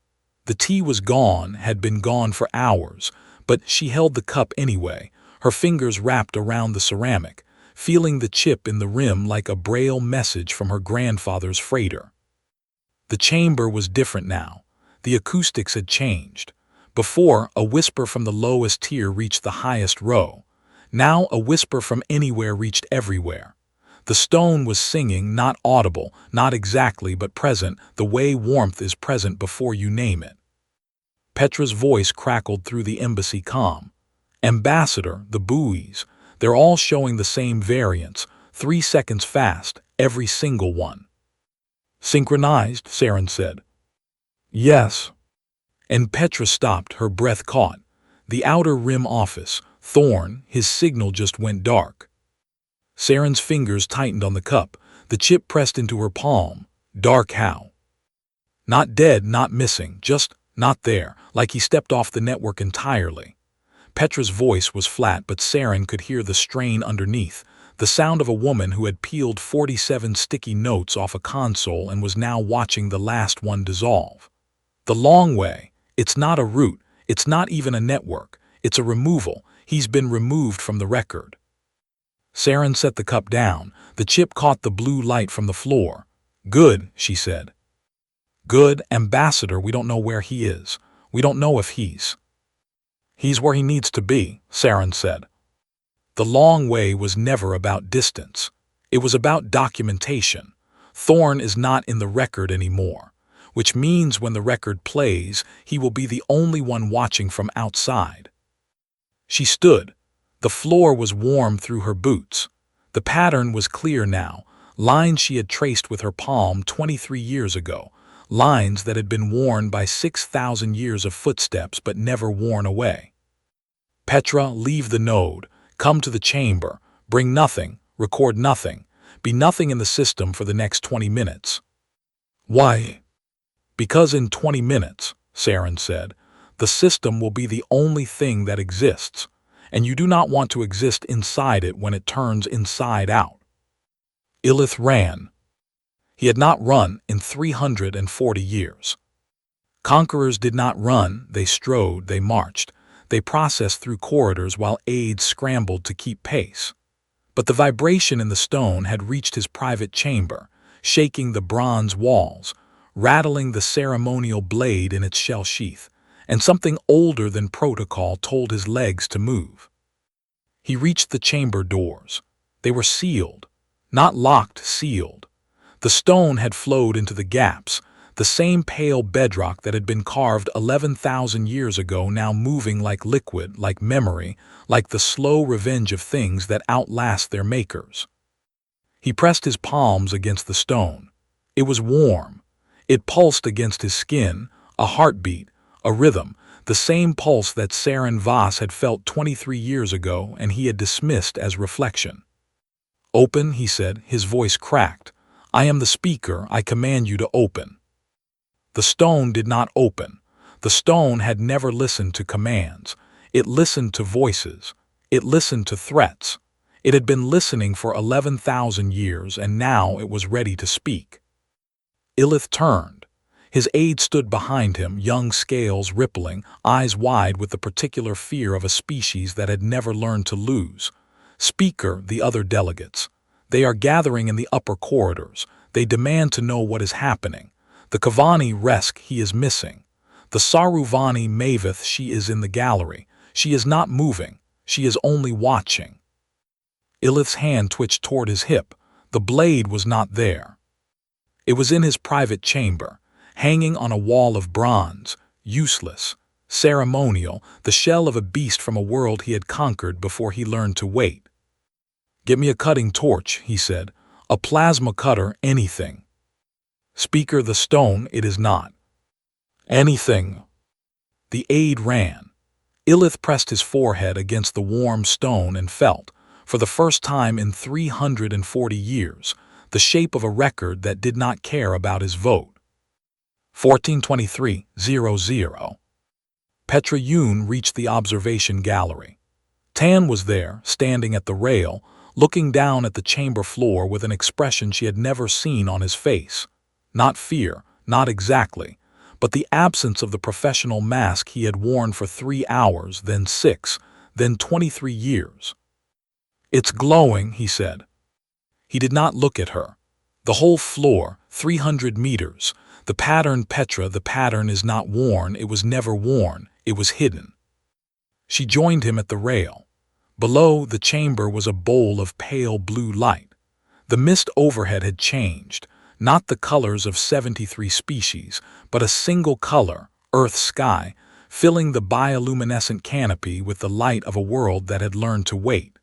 The tea was gone, had been gone for hours, but she held the cup anyway, her fingers wrapped around the ceramic, feeling the chip in the rim like a braille message from her grandfather's freighter. The chamber was different now. The acoustics had changed. Before, a whisper from the lowest tier reached the highest row. Now a whisper from anywhere reached everywhere. The stone was singing, not audible, not exactly, but present, the way warmth is present before you name it. Petra's voice crackled through the embassy comm. Ambassador, the buoys, they're all showing the same variance, 3 seconds fast, every single one. Synchronized, Saren said. Yes. And Petra stopped, her breath caught. The outer rim office, Thorn, his signal just went dark. Saren's fingers tightened on the cup, the chip pressed into her palm. Dark how? Not dead, not missing, just not there, like he stepped off the network entirely. Petra's voice was flat, but Saren could hear the strain underneath, the sound of a woman who had peeled 47 sticky notes off a console and was now watching the last one dissolve. The long way. It's not a route, it's not even a network, it's a removal. He's been removed from the record. Saren set the cup down. The chip caught the blue light from the floor. Good, she said. Good, Ambassador, we don't know where he is. We don't know if he's where he needs to be, Saren said. The long way was never about distance. It was about documentation. Thorn is not in the record anymore, which means when the record plays, he will be the only one watching from outside. She stood. The floor was warm through her boots. The pattern was clear now, lines she had traced with her palm 23 years ago, lines that had been worn by 6,000 years of footsteps but never worn away. Petra, leave the node, come to the chamber, bring nothing, record nothing, be nothing in the system for the next 20 minutes. Why? Because in 20 minutes, Saren said, the system will be the only thing that exists, and you do not want to exist inside it when it turns inside out. Illith ran. He had not run in 340 years. Conquerors did not run, they strode, they marched, they processed through corridors while aides scrambled to keep pace. But the vibration in the stone had reached his private chamber, shaking the bronze walls, rattling the ceremonial blade in its shell sheath, and something older than protocol told his legs to move. He reached the chamber doors. They were sealed. Not locked, sealed. The stone had flowed into the gaps, the same pale bedrock that had been carved 11,000 years ago now moving like liquid, like memory, like the slow revenge of things that outlast their makers. He pressed his palms against the stone. It was warm. It pulsed against his skin, a heartbeat, a rhythm, the same pulse that Saren Voss had felt 23 years ago and he had dismissed as reflection. "Open," he said, his voice cracked. "I am the speaker, I command you to open." The stone did not open. The stone had never listened to commands. It listened to voices. It listened to threats. It had been listening for 11,000 years, and now it was ready to speak. Illith turned. His aide stood behind him, young scales rippling, eyes wide with the particular fear of a species that had never learned to lose. "Speaker," the other delegates. "They are gathering in the upper corridors. They demand to know what is happening. The Kavani Resk he is missing. The Saruvani Maveth she is in the gallery. She is not moving. She is only watching." Illith's hand twitched toward his hip. The blade was not there. It was in his private chamber, hanging on a wall of bronze, useless, ceremonial, the shell of a beast from a world he had conquered before he learned to wait. "Get me a cutting torch," he said. "A plasma cutter, anything." "Speaker, the stone, it is not." "Anything." The aide ran. Illith pressed his forehead against the warm stone and felt, for the first time in 340 years, the shape of a record that did not care about his vote. 1423:00. Petra Yoon reached the observation gallery. Tan was there, standing at the rail, looking down at the chamber floor with an expression she had never seen on his face. Not fear, not exactly, but the absence of the professional mask he had worn for 3 hours, then 6, then 23 years. "It's glowing," he said. He did not look at her. The whole floor, 300 meters, the pattern Petra, the pattern is not worn, it was never worn, it was hidden. She joined him at the rail. Below the chamber was a bowl of pale blue light. The mist overhead had changed, not the colors of 73 species, but a single color, earth sky, filling the bioluminescent canopy with the light of a world that had learned to wait.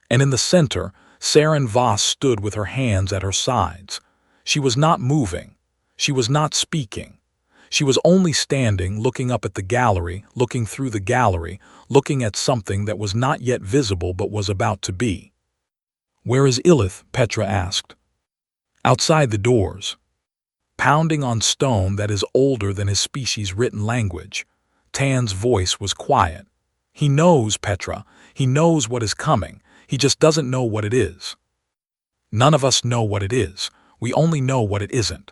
And in the center, Saren Voss stood with her hands at her sides. She was not moving. She was not speaking. She was only standing, looking up at the gallery, looking through the gallery, looking at something that was not yet visible but was about to be. "Where is Illith?" Petra asked. "Outside the doors." Pounding on stone that is older than his species' written language. Tan's voice was quiet. "He knows, Petra. He knows what is coming. He just doesn't know what it is." "None of us know what it is. We only know what it isn't."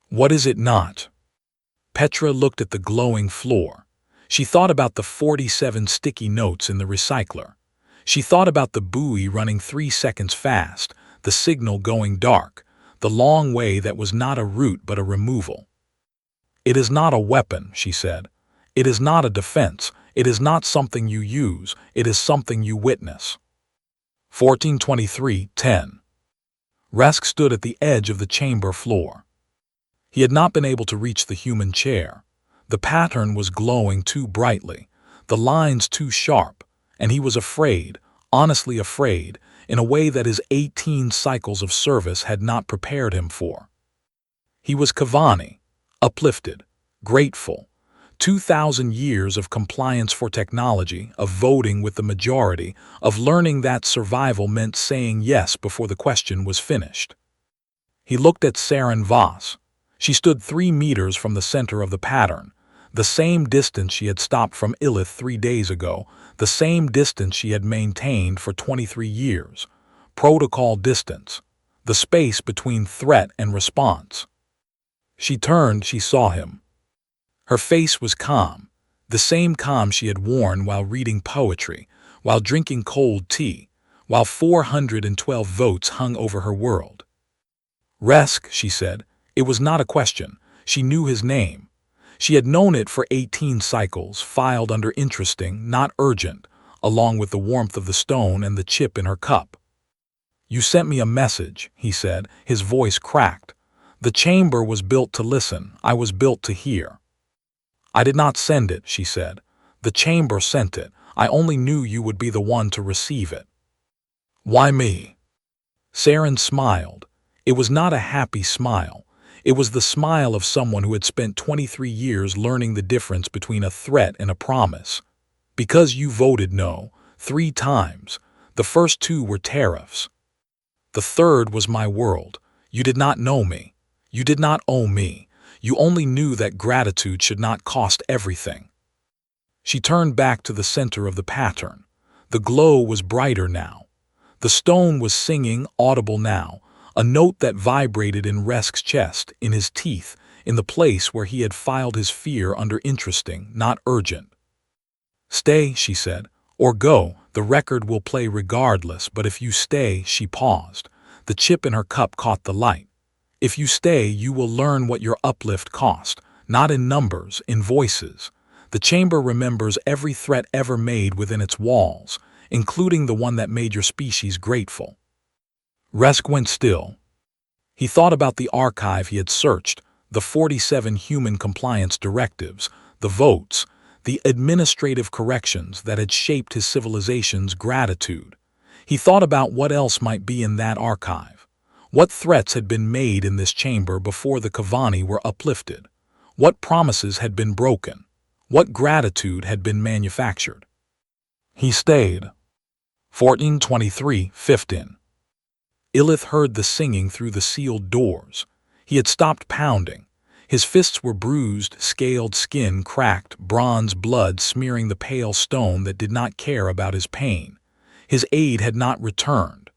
"What is it not?" Petra looked at the glowing floor. She thought about the 47 sticky notes in the recycler. She thought about the buoy running 3 seconds fast, the signal going dark, the long way that was not a route but a removal. "It is not a weapon," she said. "It is not a defense. It is not something you use. It is something you witness." 1423:10. Resk stood at the edge of the chamber floor. He had not been able to reach the human chair. The pattern was glowing too brightly, the lines too sharp, and he was afraid, honestly afraid, in a way that his 18 cycles of service had not prepared him for. He was Kavani, uplifted, grateful. 2,000 years of compliance for technology, of voting with the majority, of learning that survival meant saying yes before the question was finished. He looked at Saren Voss. She stood 3 meters from the center of the pattern, the same distance she had stopped from Illith 3 days ago, the same distance she had maintained for 23 years. Protocol distance, the space between threat and response. She turned, she saw him. Her face was calm, the same calm she had worn while reading poetry, while drinking cold tea, while 412 votes hung over her world. Resk, she said. It was not a question. She knew his name. She had known it for 18 cycles, filed under interesting, not urgent, along with the warmth of the stone and the chip in her cup. You sent me a message, he said, his voice cracked. The chamber was built to listen. I was built to hear. I did not send it, she said. The chamber sent it. I only knew you would be the one to receive it. Why me? Saren smiled. It was not a happy smile. It was the smile of someone who had spent 23 years learning the difference between a threat and a promise. Because you voted no 3 times. The first 2 were tariffs. The third was my world. You did not know me. You did not owe me. You only knew that gratitude should not cost everything. She turned back to the center of the pattern. The glow was brighter now. The stone was singing, audible now, a note that vibrated in Resk's chest, in his teeth, in the place where he had filed his fear under interesting, not urgent. Stay, she said, or go. The record will play regardless, but if you stay, she paused. The chip in her cup caught the light. If you stay, you will learn what your uplift cost, not in numbers, in voices. The chamber remembers every threat ever made within its walls, including the one that made your species grateful. Resk went still. He thought about the archive he had searched, the 47 human compliance directives, the votes, the administrative corrections that had shaped his civilization's gratitude. He thought about what else might be in that archive. What threats had been made in this chamber before the Kavani were uplifted? What promises had been broken? What gratitude had been manufactured? He stayed. 14:23:15. Illith heard the singing through the sealed doors. He had stopped pounding. His fists were bruised, scaled skin cracked, bronze blood smearing the pale stone that did not care about his pain. His aid had not returned.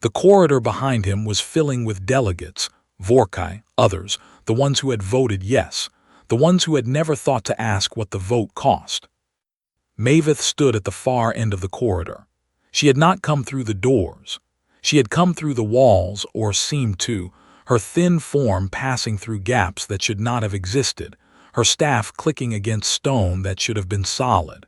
The corridor behind him was filling with delegates, Vorkai, others, the ones who had voted yes, the ones who had never thought to ask what the vote cost. Maveth stood at the far end of the corridor. She had not come through the doors. She had come through the walls, or seemed to, her thin form passing through gaps that should not have existed, her staff clicking against stone that should have been solid.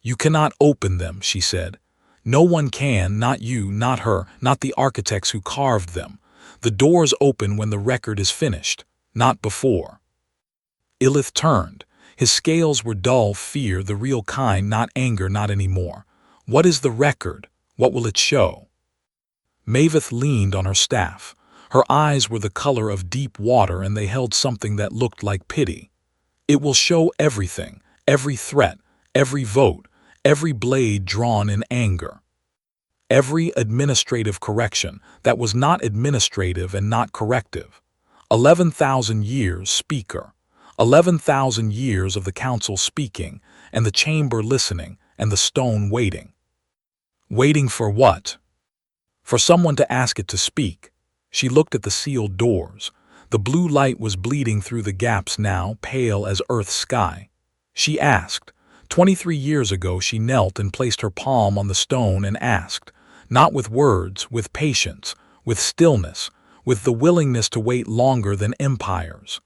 You cannot open them, she said. No one can, not you, not her, not the architects who carved them. The doors open when the record is finished, not before. Illith turned. His scales were dull fear, the real kind, not anger, not anymore. What is the record? What will it show? Maveth leaned on her staff. Her eyes were the color of deep water and they held something that looked like pity. It will show everything, every threat, every vote, every blade drawn in anger. Every administrative correction that was not administrative and not corrective. 11,000 years speaker. 11,000 years of the council speaking, and the chamber listening, and the stone waiting. Waiting for what? For someone to ask it to speak. She looked at the sealed doors. The blue light was bleeding through the gaps now, pale as Earth's sky. She asked. 23 years ago she knelt and placed her palm on the stone and asked, not with words, with patience, with stillness, with the willingness to wait longer than empires.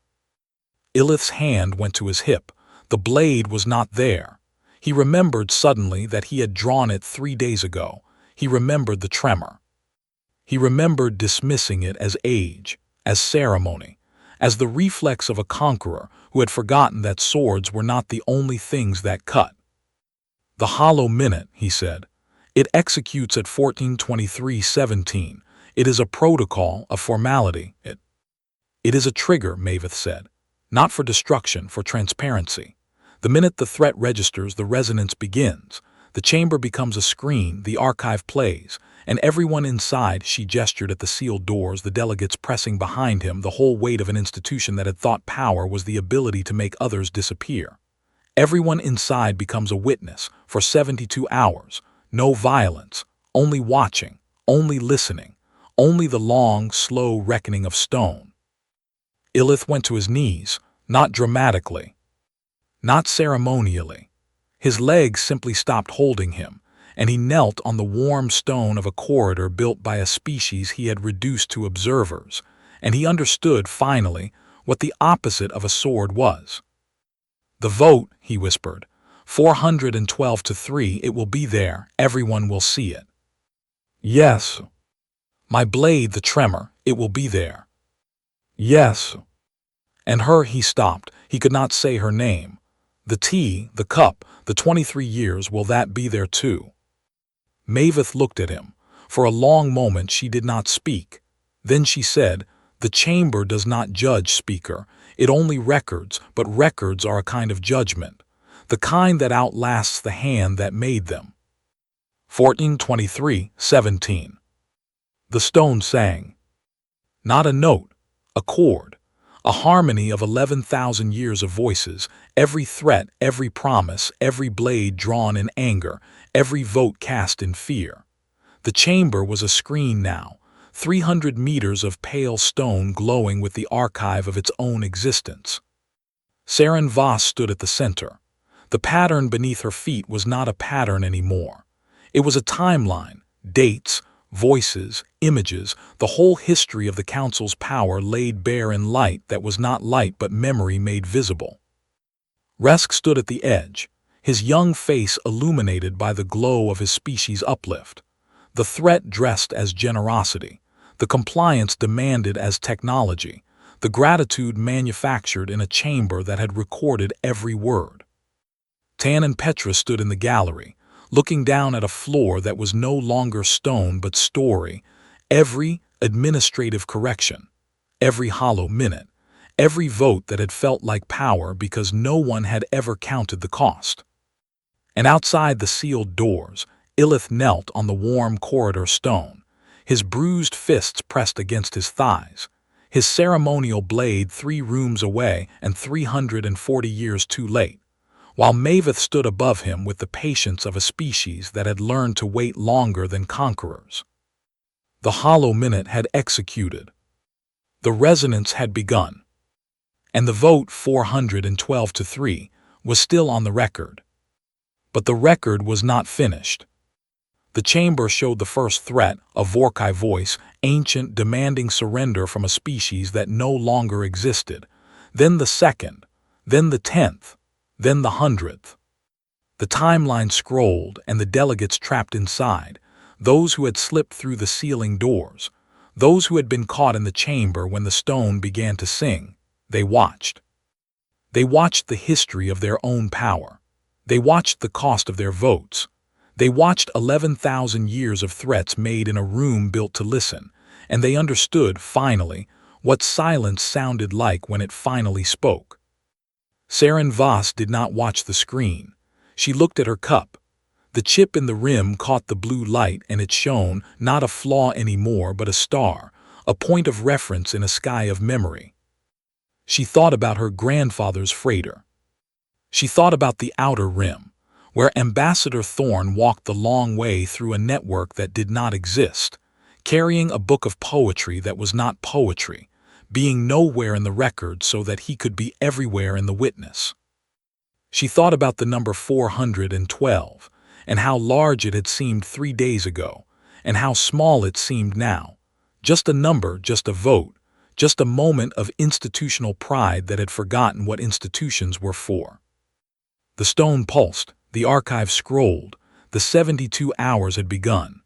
Illith's hand went to his hip. The blade was not there. He remembered suddenly that he had drawn it 3 days ago. He remembered the tremor. He remembered dismissing it as age, as ceremony, as the reflex of a conqueror who had forgotten that swords were not the only things that cut. The hollow minute, he said. It executes at 14:23:17. It is a protocol, a formality. It is a trigger, Maveth said. Not for destruction, for transparency. The minute the threat registers, the resonance begins. The chamber becomes a screen, the archive plays, and everyone inside, she gestured at the sealed doors, the delegates pressing behind him, the whole weight of an institution that had thought power was the ability to make others disappear. Everyone inside becomes a witness for 72 hours. No violence, only watching, only listening, only the long, slow reckoning of stone. Illith went to his knees, not dramatically, not ceremonially. His legs simply stopped holding him, and he knelt on the warm stone of a corridor built by a species he had reduced to observers, and he understood, finally, what the opposite of a sword was. "The vote," he whispered. 412 to 3, it will be there, everyone will see it. "Yes." "My blade, the tremor, it will be there." "Yes." And her, he stopped. He could not say her name. "The tea, the cup, the 23 years, will that be there too?" Mavis looked at him. For a long moment she did not speak. Then she said, "The chamber does not judge, speaker. It only records, but records are a kind of judgment, the kind that outlasts the hand that made them." 14:23:17. The stone sang. Not a note, a chord, a harmony of 11,000 years of voices, every threat, every promise, every blade drawn in anger, every vote cast in fear. The chamber was a screen now, 300 meters of pale stone glowing with the archive of its own existence. Saren Voss stood at the center. The pattern beneath her feet was not a pattern anymore. It was a timeline, dates, voices, images, the whole history of the Council's power laid bare in light that was not light but memory made visible. Resk stood at the edge, his young face illuminated by the glow of his species' uplift. The threat dressed as generosity, the compliance demanded as technology, the gratitude manufactured in a chamber that had recorded every word. Tan and Petra stood in the gallery, looking down at a floor that was no longer stone but story, every administrative correction, every hollow minute, every vote that had felt like power because no one had ever counted the cost. And outside the sealed doors, Illith knelt on the warm corridor stone, his bruised fists pressed against his thighs, his ceremonial blade 3 rooms away and 340 years too late, while Maveth stood above him with the patience of a species that had learned to wait longer than conquerors. The hollow minute had executed. The resonance had begun. And the vote 412 to 3 was still on the record. But the record was not finished. The chamber showed the first threat, a Vorkai voice, ancient, demanding surrender from a species that no longer existed. Then the second, then the 10th, then the 100th. The timeline scrolled, and the delegates trapped inside, those who had slipped through the ceiling doors, those who had been caught in the chamber when the stone began to sing, they watched. They watched the history of their own power. They watched the cost of their votes. They watched 11,000 years of threats made in a room built to listen, and they understood, finally, what silence sounded like when it finally spoke. Saren Voss did not watch the screen. She looked at her cup. The chip in the rim caught the blue light, and it shone, not a flaw anymore but a star, a point of reference in a sky of memory. She thought about her grandfather's freighter. She thought about the outer rim, where Ambassador Thorn walked the long way through a network that did not exist, carrying a book of poetry that was not poetry, being nowhere in the record so that he could be everywhere in the witness. She thought about the number 412, and how large it had seemed 3 days ago, and how small it seemed now. Just a number, just a vote, just a moment of institutional pride that had forgotten what institutions were for. The stone pulsed, the archive scrolled, the 72 hours had begun.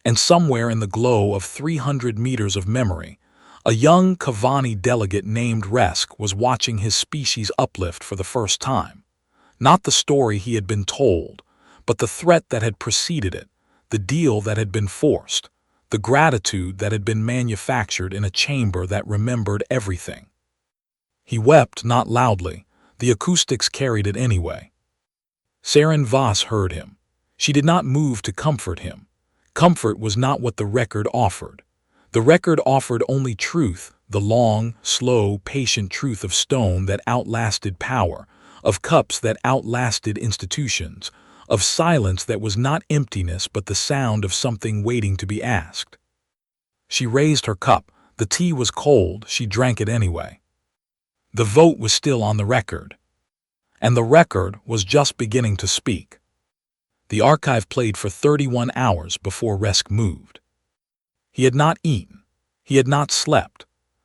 And somewhere in the glow of 300 meters of memory, a young Kavani delegate named Resk was watching his species uplift for the first time. Not the story he had been told, but the threat that had preceded it, the deal that had been forced, the gratitude that had been manufactured in a chamber that remembered everything. He wept, not loudly. The acoustics carried it anyway. Saren Voss heard him. She did not move to comfort him. Comfort was not what the record offered. The record offered only truth, the long, slow, patient truth of stone that outlasted power, of cups that outlasted institutions, of silence that was not emptiness but the sound of something waiting to be asked. She raised her cup. The tea was cold. She drank it anyway. The vote was still on the record. And the record was just beginning to speak. The archive played for 31 hours before Resk moved. He had not eaten. He had not slept.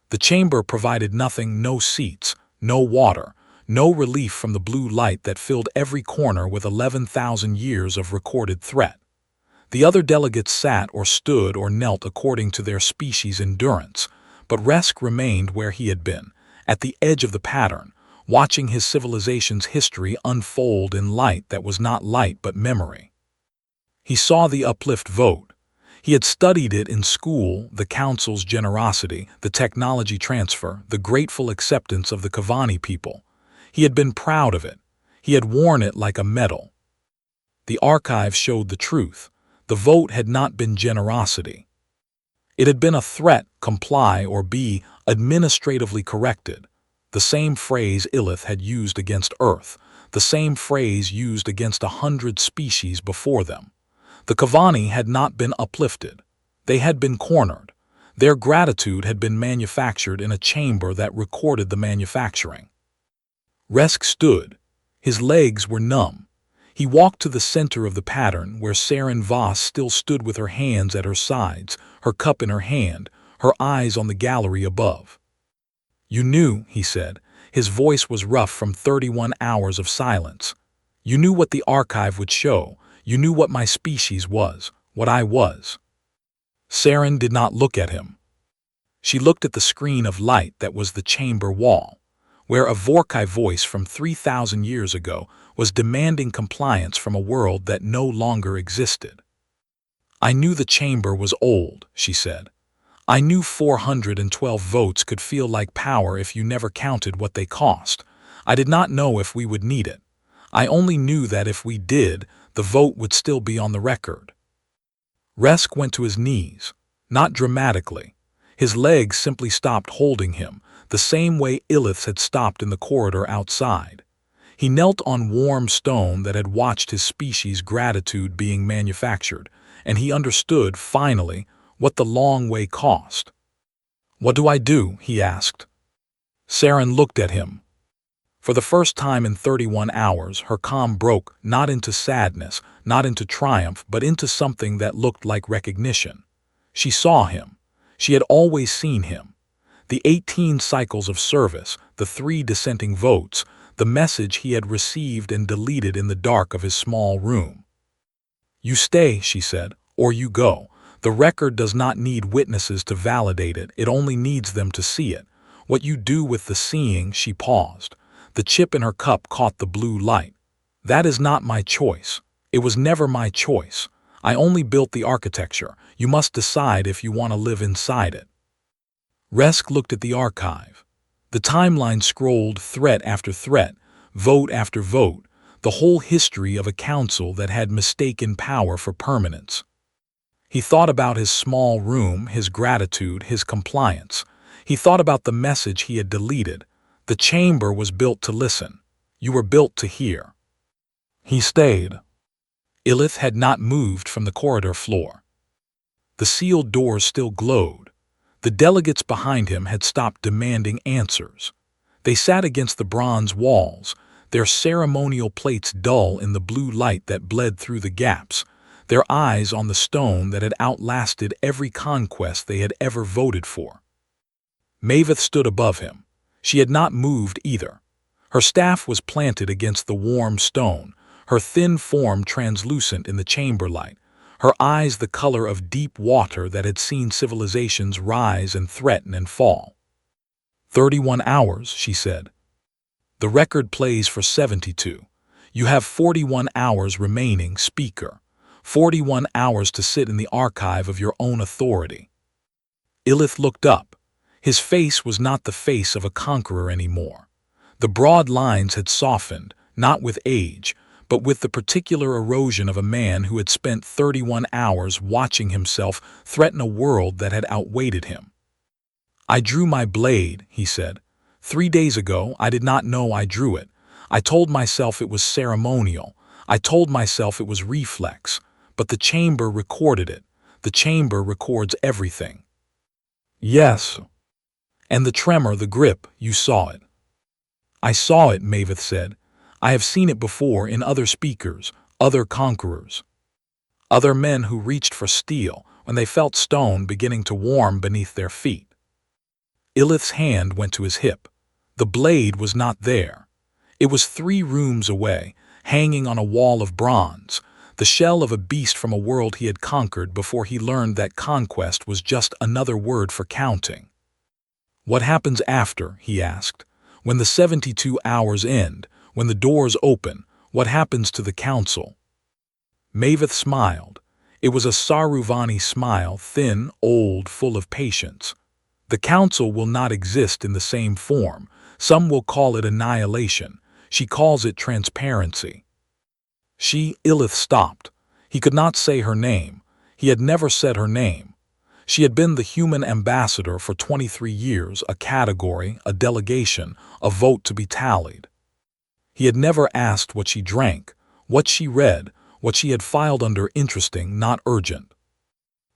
The chamber provided nothing, no seats, no water, no relief from the blue light that filled every corner with 11,000 years of recorded threat. The other delegates sat or stood or knelt according to their species' endurance, but Resk remained where he had been, at the edge of the pattern, watching his civilization's history unfold in light that was not light but memory. He saw the uplift vote. He had studied it in school, the council's generosity, the technology transfer, the grateful acceptance of the Kavani people. He had been proud of it. He had worn it like a medal. The archive showed the truth. The vote had not been generosity. It had been a threat, comply or be administratively corrected. The same phrase Illith had used against Earth, the same phrase used against 100 species before them. The Kavani had not been uplifted. They had been cornered. Their gratitude had been manufactured in a chamber that recorded the manufacturing. Resk stood. His legs were numb. He walked to the center of the pattern where Saren Voss still stood with her hands at her sides, her cup in her hand, her eyes on the gallery above. "You knew," he said. His voice was rough from 31 hours of silence. "You knew what the archive would show. You knew what my species was, what I was." Saren did not look at him. She looked at the screen of light that was the chamber wall, where a Vorkai voice from 3,000 years ago was demanding compliance from a world that no longer existed. "I knew the chamber was old," she said. "I knew 412 votes could feel like power if you never counted what they cost. I did not know if we would need it. I only knew that if we did, the vote would still be on the record." Resk went to his knees, not dramatically. His legs simply stopped holding him, the same way Illith's had stopped in the corridor outside. He knelt on warm stone that had watched his species' gratitude being manufactured, and he understood, finally, what the long way cost. "What do I do?" he asked. Saren looked at him. For the first time in 31 hours, her calm broke, not into sadness, not into triumph, but into something that looked like recognition. She saw him. She had always seen him. The 18 cycles of service, the 3 dissenting votes, the message he had received and deleted in the dark of his small room. "You stay," she said, "or you go. The record does not need witnesses to validate it, it only needs them to see it. What you do with the seeing," she paused. The chip in her cup caught the blue light. "That is not my choice. It was never my choice. I only built the architecture. You must decide if you want to live inside it." Resk looked at the archive. The timeline scrolled threat after threat, vote after vote, the whole history of a council that had mistaken power for permanence. He thought about his small room, his gratitude, his compliance. He thought about the message he had deleted. The chamber was built to listen. You were built to hear. He stayed. Illith had not moved from the corridor floor. The sealed doors still glowed. The delegates behind him had stopped demanding answers. They sat against the bronze walls, their ceremonial plates dull in the blue light that bled through the gaps, their eyes on the stone that had outlasted every conquest they had ever voted for. Maveth stood above him. She had not moved either. Her staff was planted against the warm stone, her thin form translucent in the chamber light, her eyes the color of deep water that had seen civilizations rise and threaten and fall. 31 hours, she said. "The record plays for 72. You have 41 hours remaining, speaker. 41 hours to sit in the archive of your own authority." Illith looked up. His face was not the face of a conqueror anymore. The broad lines had softened, not with age, but with the particular erosion of a man who had spent 31 hours watching himself threaten a world that had outweighed him. "I drew my blade," he said. 3 days ago, I did not know I drew it. I told myself it was ceremonial. I told myself it was reflex. But the chamber recorded it. The chamber records everything." "Yes." "And the tremor, the grip, you saw it." "I saw it," Maveth said. "I have seen it before in other speakers, other conquerors, other men who reached for steel when they felt stone beginning to warm beneath their feet. Illith's hand went to his hip. The blade was not there. It was 3 rooms away, hanging on a wall of bronze, the shell of a beast from a world he had conquered before he learned that conquest was just another word for counting. "What happens after?" he asked. "When the 72 hours end, when the doors open, what happens to the council?" Maveth smiled. It was a Saruvani smile, thin, old, full of patience. "The council will not exist in the same form. Some will call it annihilation. She calls it transparency." Illith stopped. He could not say her name. He had never said her name. She had been the human ambassador for 23 years, a category, a delegation, a vote to be tallied. He had never asked what she drank, what she read, what she had filed under interesting, not urgent.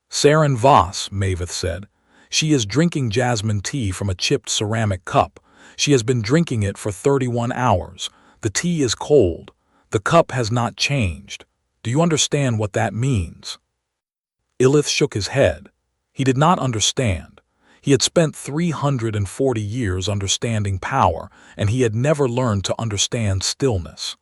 "Saren Voss," Maveth said. "She is drinking jasmine tea from a chipped ceramic cup. She has been drinking it for 31 hours. The tea is cold. The cup has not changed. Do you understand what that means?" Illith shook his head. He did not understand. He had spent 340 years understanding power, and he had never learned to understand stillness.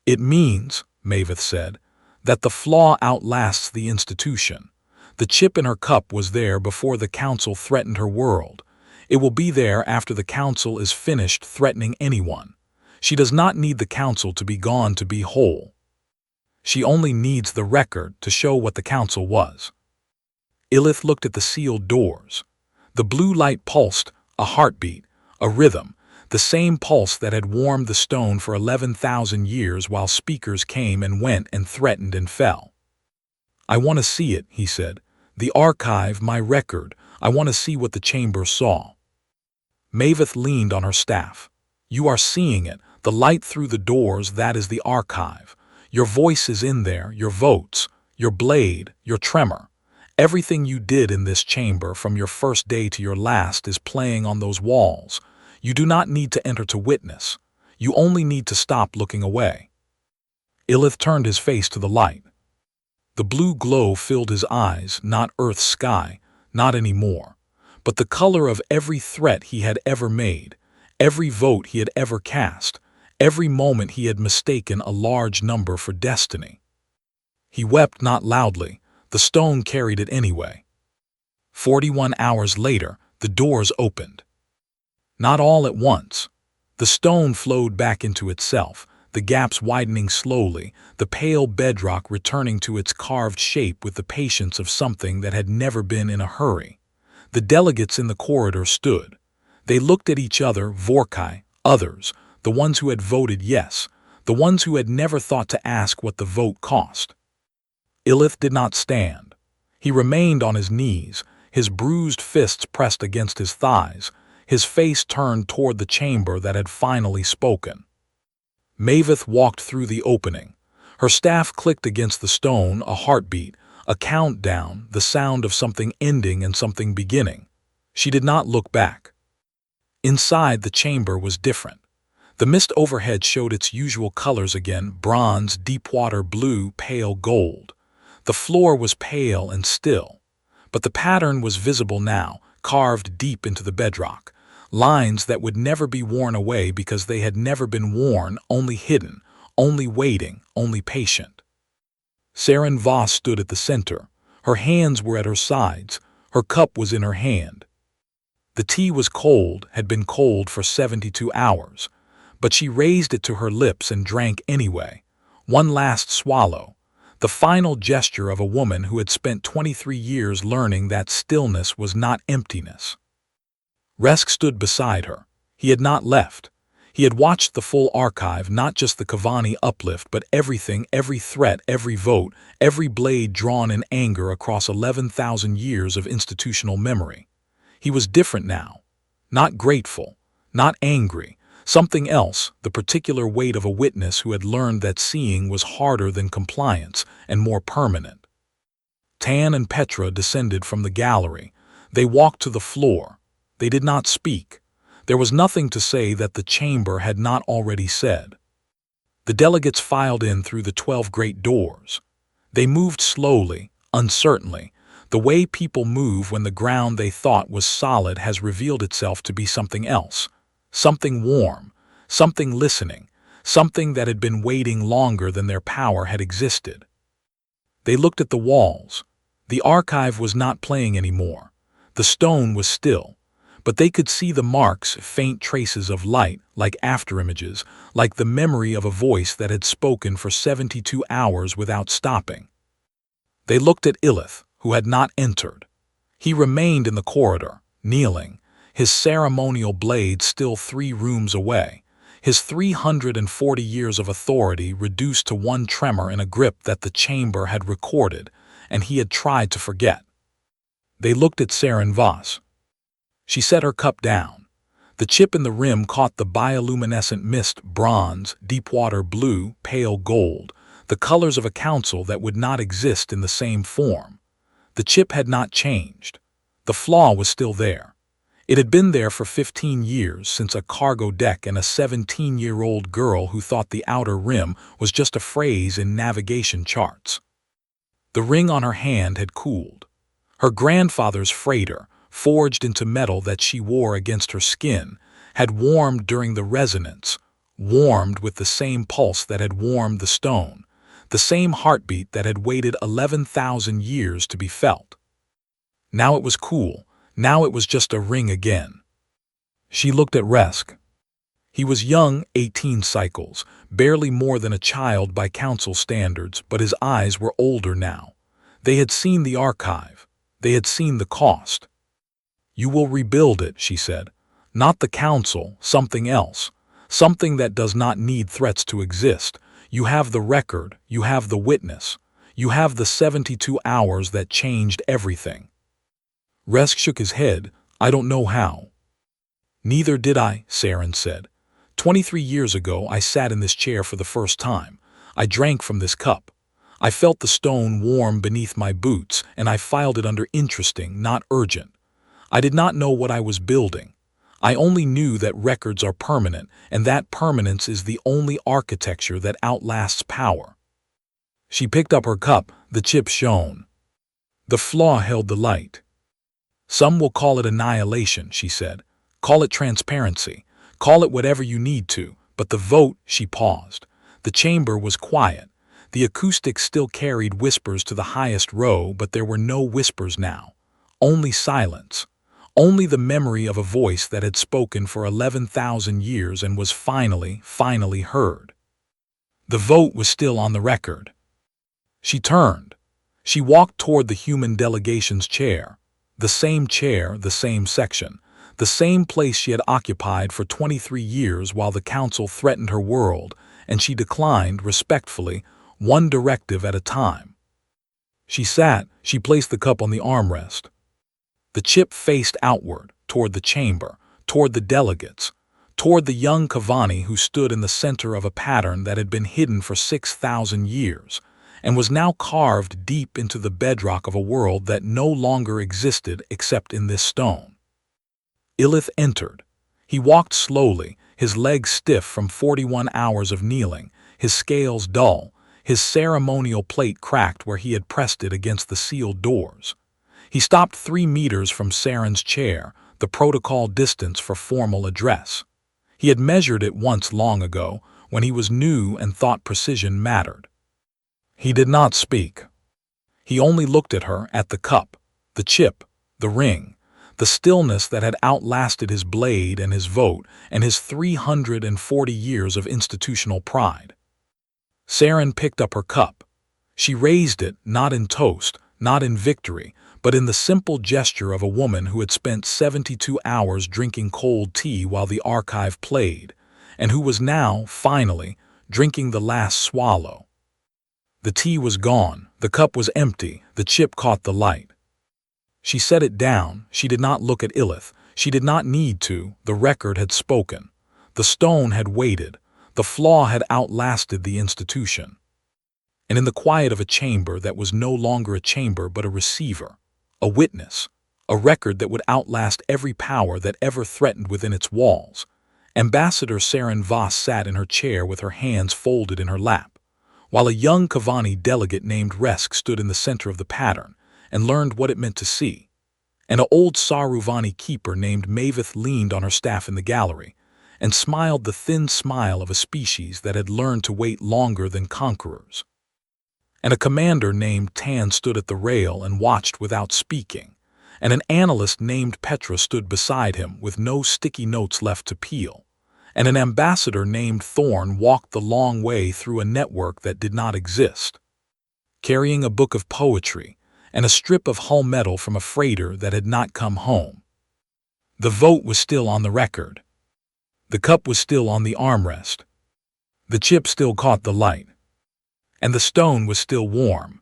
"It means," Maveth said, "that the flaw outlasts the institution. The chip in her cup was there before the council threatened her world. It will be there after the council is finished threatening anyone. She does not need the council to be gone to be whole. She only needs the record to show what the council was." Illith looked at the sealed doors. The blue light pulsed, a heartbeat, a rhythm, the same pulse that had warmed the stone for 11,000 years while speakers came and went and threatened and fell. "I want to see it," he said. "The archive, my record. I want to see what the chamber saw." Maveth leaned on her staff. "You are seeing it, the light through the doors, that is the archive. Your voice is in there, your votes, your blade, your tremor. Everything you did in this chamber from your first day to your last is playing on those walls. You do not need to enter to witness. You only need to stop looking away." Illith turned his face to the light. The blue glow filled his eyes, not Earth's sky, not anymore, but the color of every threat he had ever made, every vote he had ever cast, every moment he had mistaken a large number for destiny. He wept not loudly. The stone carried it anyway. 41 hours later, the doors opened. Not all at once. The stone flowed back into itself, the gaps widening slowly, the pale bedrock returning to its carved shape with the patience of something that had never been in a hurry. The delegates in the corridor stood. They looked at each other, Vorkai, others, the ones who had voted yes, the ones who had never thought to ask what the vote cost. Illith did not stand. He remained on his knees, his bruised fists pressed against his thighs, his face turned toward the chamber that had finally spoken. Maveth walked through the opening. Her staff clicked against the stone, a heartbeat, a countdown, the sound of something ending and something beginning. She did not look back. Inside, the chamber was different. The mist overhead showed its usual colors again, bronze, deep-water blue, pale gold. The floor was pale and still, but the pattern was visible now, carved deep into the bedrock, lines that would never be worn away because they had never been worn, only hidden, only waiting, only patient. Saren Voss stood at the center. Her hands were at her sides. Her cup was in her hand. The tea was cold, had been cold for 72 hours, but she raised it to her lips and drank anyway. One last swallow. The final gesture of a woman who had spent 23 years learning that stillness was not emptiness. Resk stood beside her. He had not left. He had watched the full archive, not just the Kavani uplift, but everything, every threat, every vote, every blade drawn in anger across 11,000 years of institutional memory. He was different now. Not grateful, not angry. Something else, the particular weight of a witness who had learned that seeing was harder than compliance and more permanent. Tan and Petra descended from the gallery. They walked to the floor. They did not speak. There was nothing to say that the chamber had not already said. The delegates filed in through the 12 great doors. They moved slowly, uncertainly. The way people move when the ground they thought was solid has revealed itself to be something else. Something warm, something listening, something that had been waiting longer than their power had existed. They looked at the walls. The archive was not playing anymore. The stone was still, but they could see the marks, faint traces of light, like afterimages, like the memory of a voice that had spoken for 72 hours without stopping. They looked at Illith, who had not entered. He remained in the corridor, kneeling, his ceremonial blade still 3 rooms away, his 340 years of authority reduced to one tremor in a grip that the chamber had recorded and he had tried to forget. They looked at Saren Voss. She set her cup down. The chip in the rim caught the bioluminescent mist, bronze, deep-water blue, pale gold, the colors of a council that would not exist in the same form. The chip had not changed. The flaw was still there. It had been there for 15 years, since a cargo deck and a 17-year-old girl who thought the outer rim was just a phrase in navigation charts. The ring on her hand had cooled. Her grandfather's freighter, forged into metal that she wore against her skin, had warmed during the resonance, warmed with the same pulse that had warmed the stone, the same heartbeat that had waited 11,000 years to be felt. Now it was cool. Now it was just a ring again. She looked at Resk. He was young, 18 cycles, barely more than a child by council standards, but his eyes were older now. They had seen the archive. They had seen the cost. "You will rebuild it," she said. "Not the council, something else. Something that does not need threats to exist. You have the record, you have the witness. You have the 72 hours that changed everything." Resk shook his head. "I don't know how." "Neither did I," Saren said. 23 years ago, I sat in this chair for the first time. I drank from this cup. I felt the stone warm beneath my boots, and I filed it under interesting, not urgent. I did not know what I was building. I only knew that records are permanent, and that permanence is the only architecture that outlasts power. She picked up her cup. The chip shone. The flaw held the light. "Some will call it annihilation," she said. "Call it transparency. Call it whatever you need to, but the vote," she paused. The chamber was quiet. The acoustics still carried whispers to the highest row, but there were no whispers now. Only silence. Only the memory of a voice that had spoken for 11,000 years and was finally heard. The vote was still on the record. She turned. She walked toward the human delegation's chair. The same chair, the same section. The same place she had occupied for 23 years while the council threatened her world, and she declined respectfully, one directive at a time. She sat. She placed the cup on the armrest. The chip faced outward, toward the chamber, toward the delegates, toward the young Kavani who stood in the center of a pattern that had been hidden for 6,000 years, and was now carved deep into the bedrock of a world that no longer existed except in this stone. Illith entered. He walked slowly, his legs stiff from 41 hours of kneeling, his scales dull, his ceremonial plate cracked where he had pressed it against the sealed doors. He stopped 3 meters from Saren's chair, the protocol distance for formal address. He had measured it once long ago, when he was new and thought precision mattered. He did not speak. He only looked at her, at the cup, the chip, the ring, the stillness that had outlasted his blade and his vote and his 340 years of institutional pride. Saren picked up her cup. She raised it, not in toast, not in victory, but in the simple gesture of a woman who had spent 72 hours drinking cold tea while the archive played, and who was now, finally, drinking the last swallow. The tea was gone, the cup was empty, the chip caught the light. She set it down. She did not look at Illith. She did not need to. The record had spoken. The stone had waited. The flaw had outlasted the institution. And in the quiet of a chamber that was no longer a chamber but a receiver, a witness, a record that would outlast every power that ever threatened within its walls, Ambassador Saren Voss sat in her chair with her hands folded in her lap, while a young Kavani delegate named Resk stood in the center of the pattern and learned what it meant to see. An old Saruvani keeper named Mavith leaned on her staff in the gallery and smiled the thin smile of a species that had learned to wait longer than conquerors. And a commander named Tan stood at the rail and watched without speaking, and an analyst named Petra stood beside him with no sticky notes left to peel, and an ambassador named Thorn walked the long way through a network that did not exist, carrying a book of poetry and a strip of hull metal from a freighter that had not come home. The vote was still on the record. The cup was still on the armrest. The chip still caught the light. And the stone was still warm.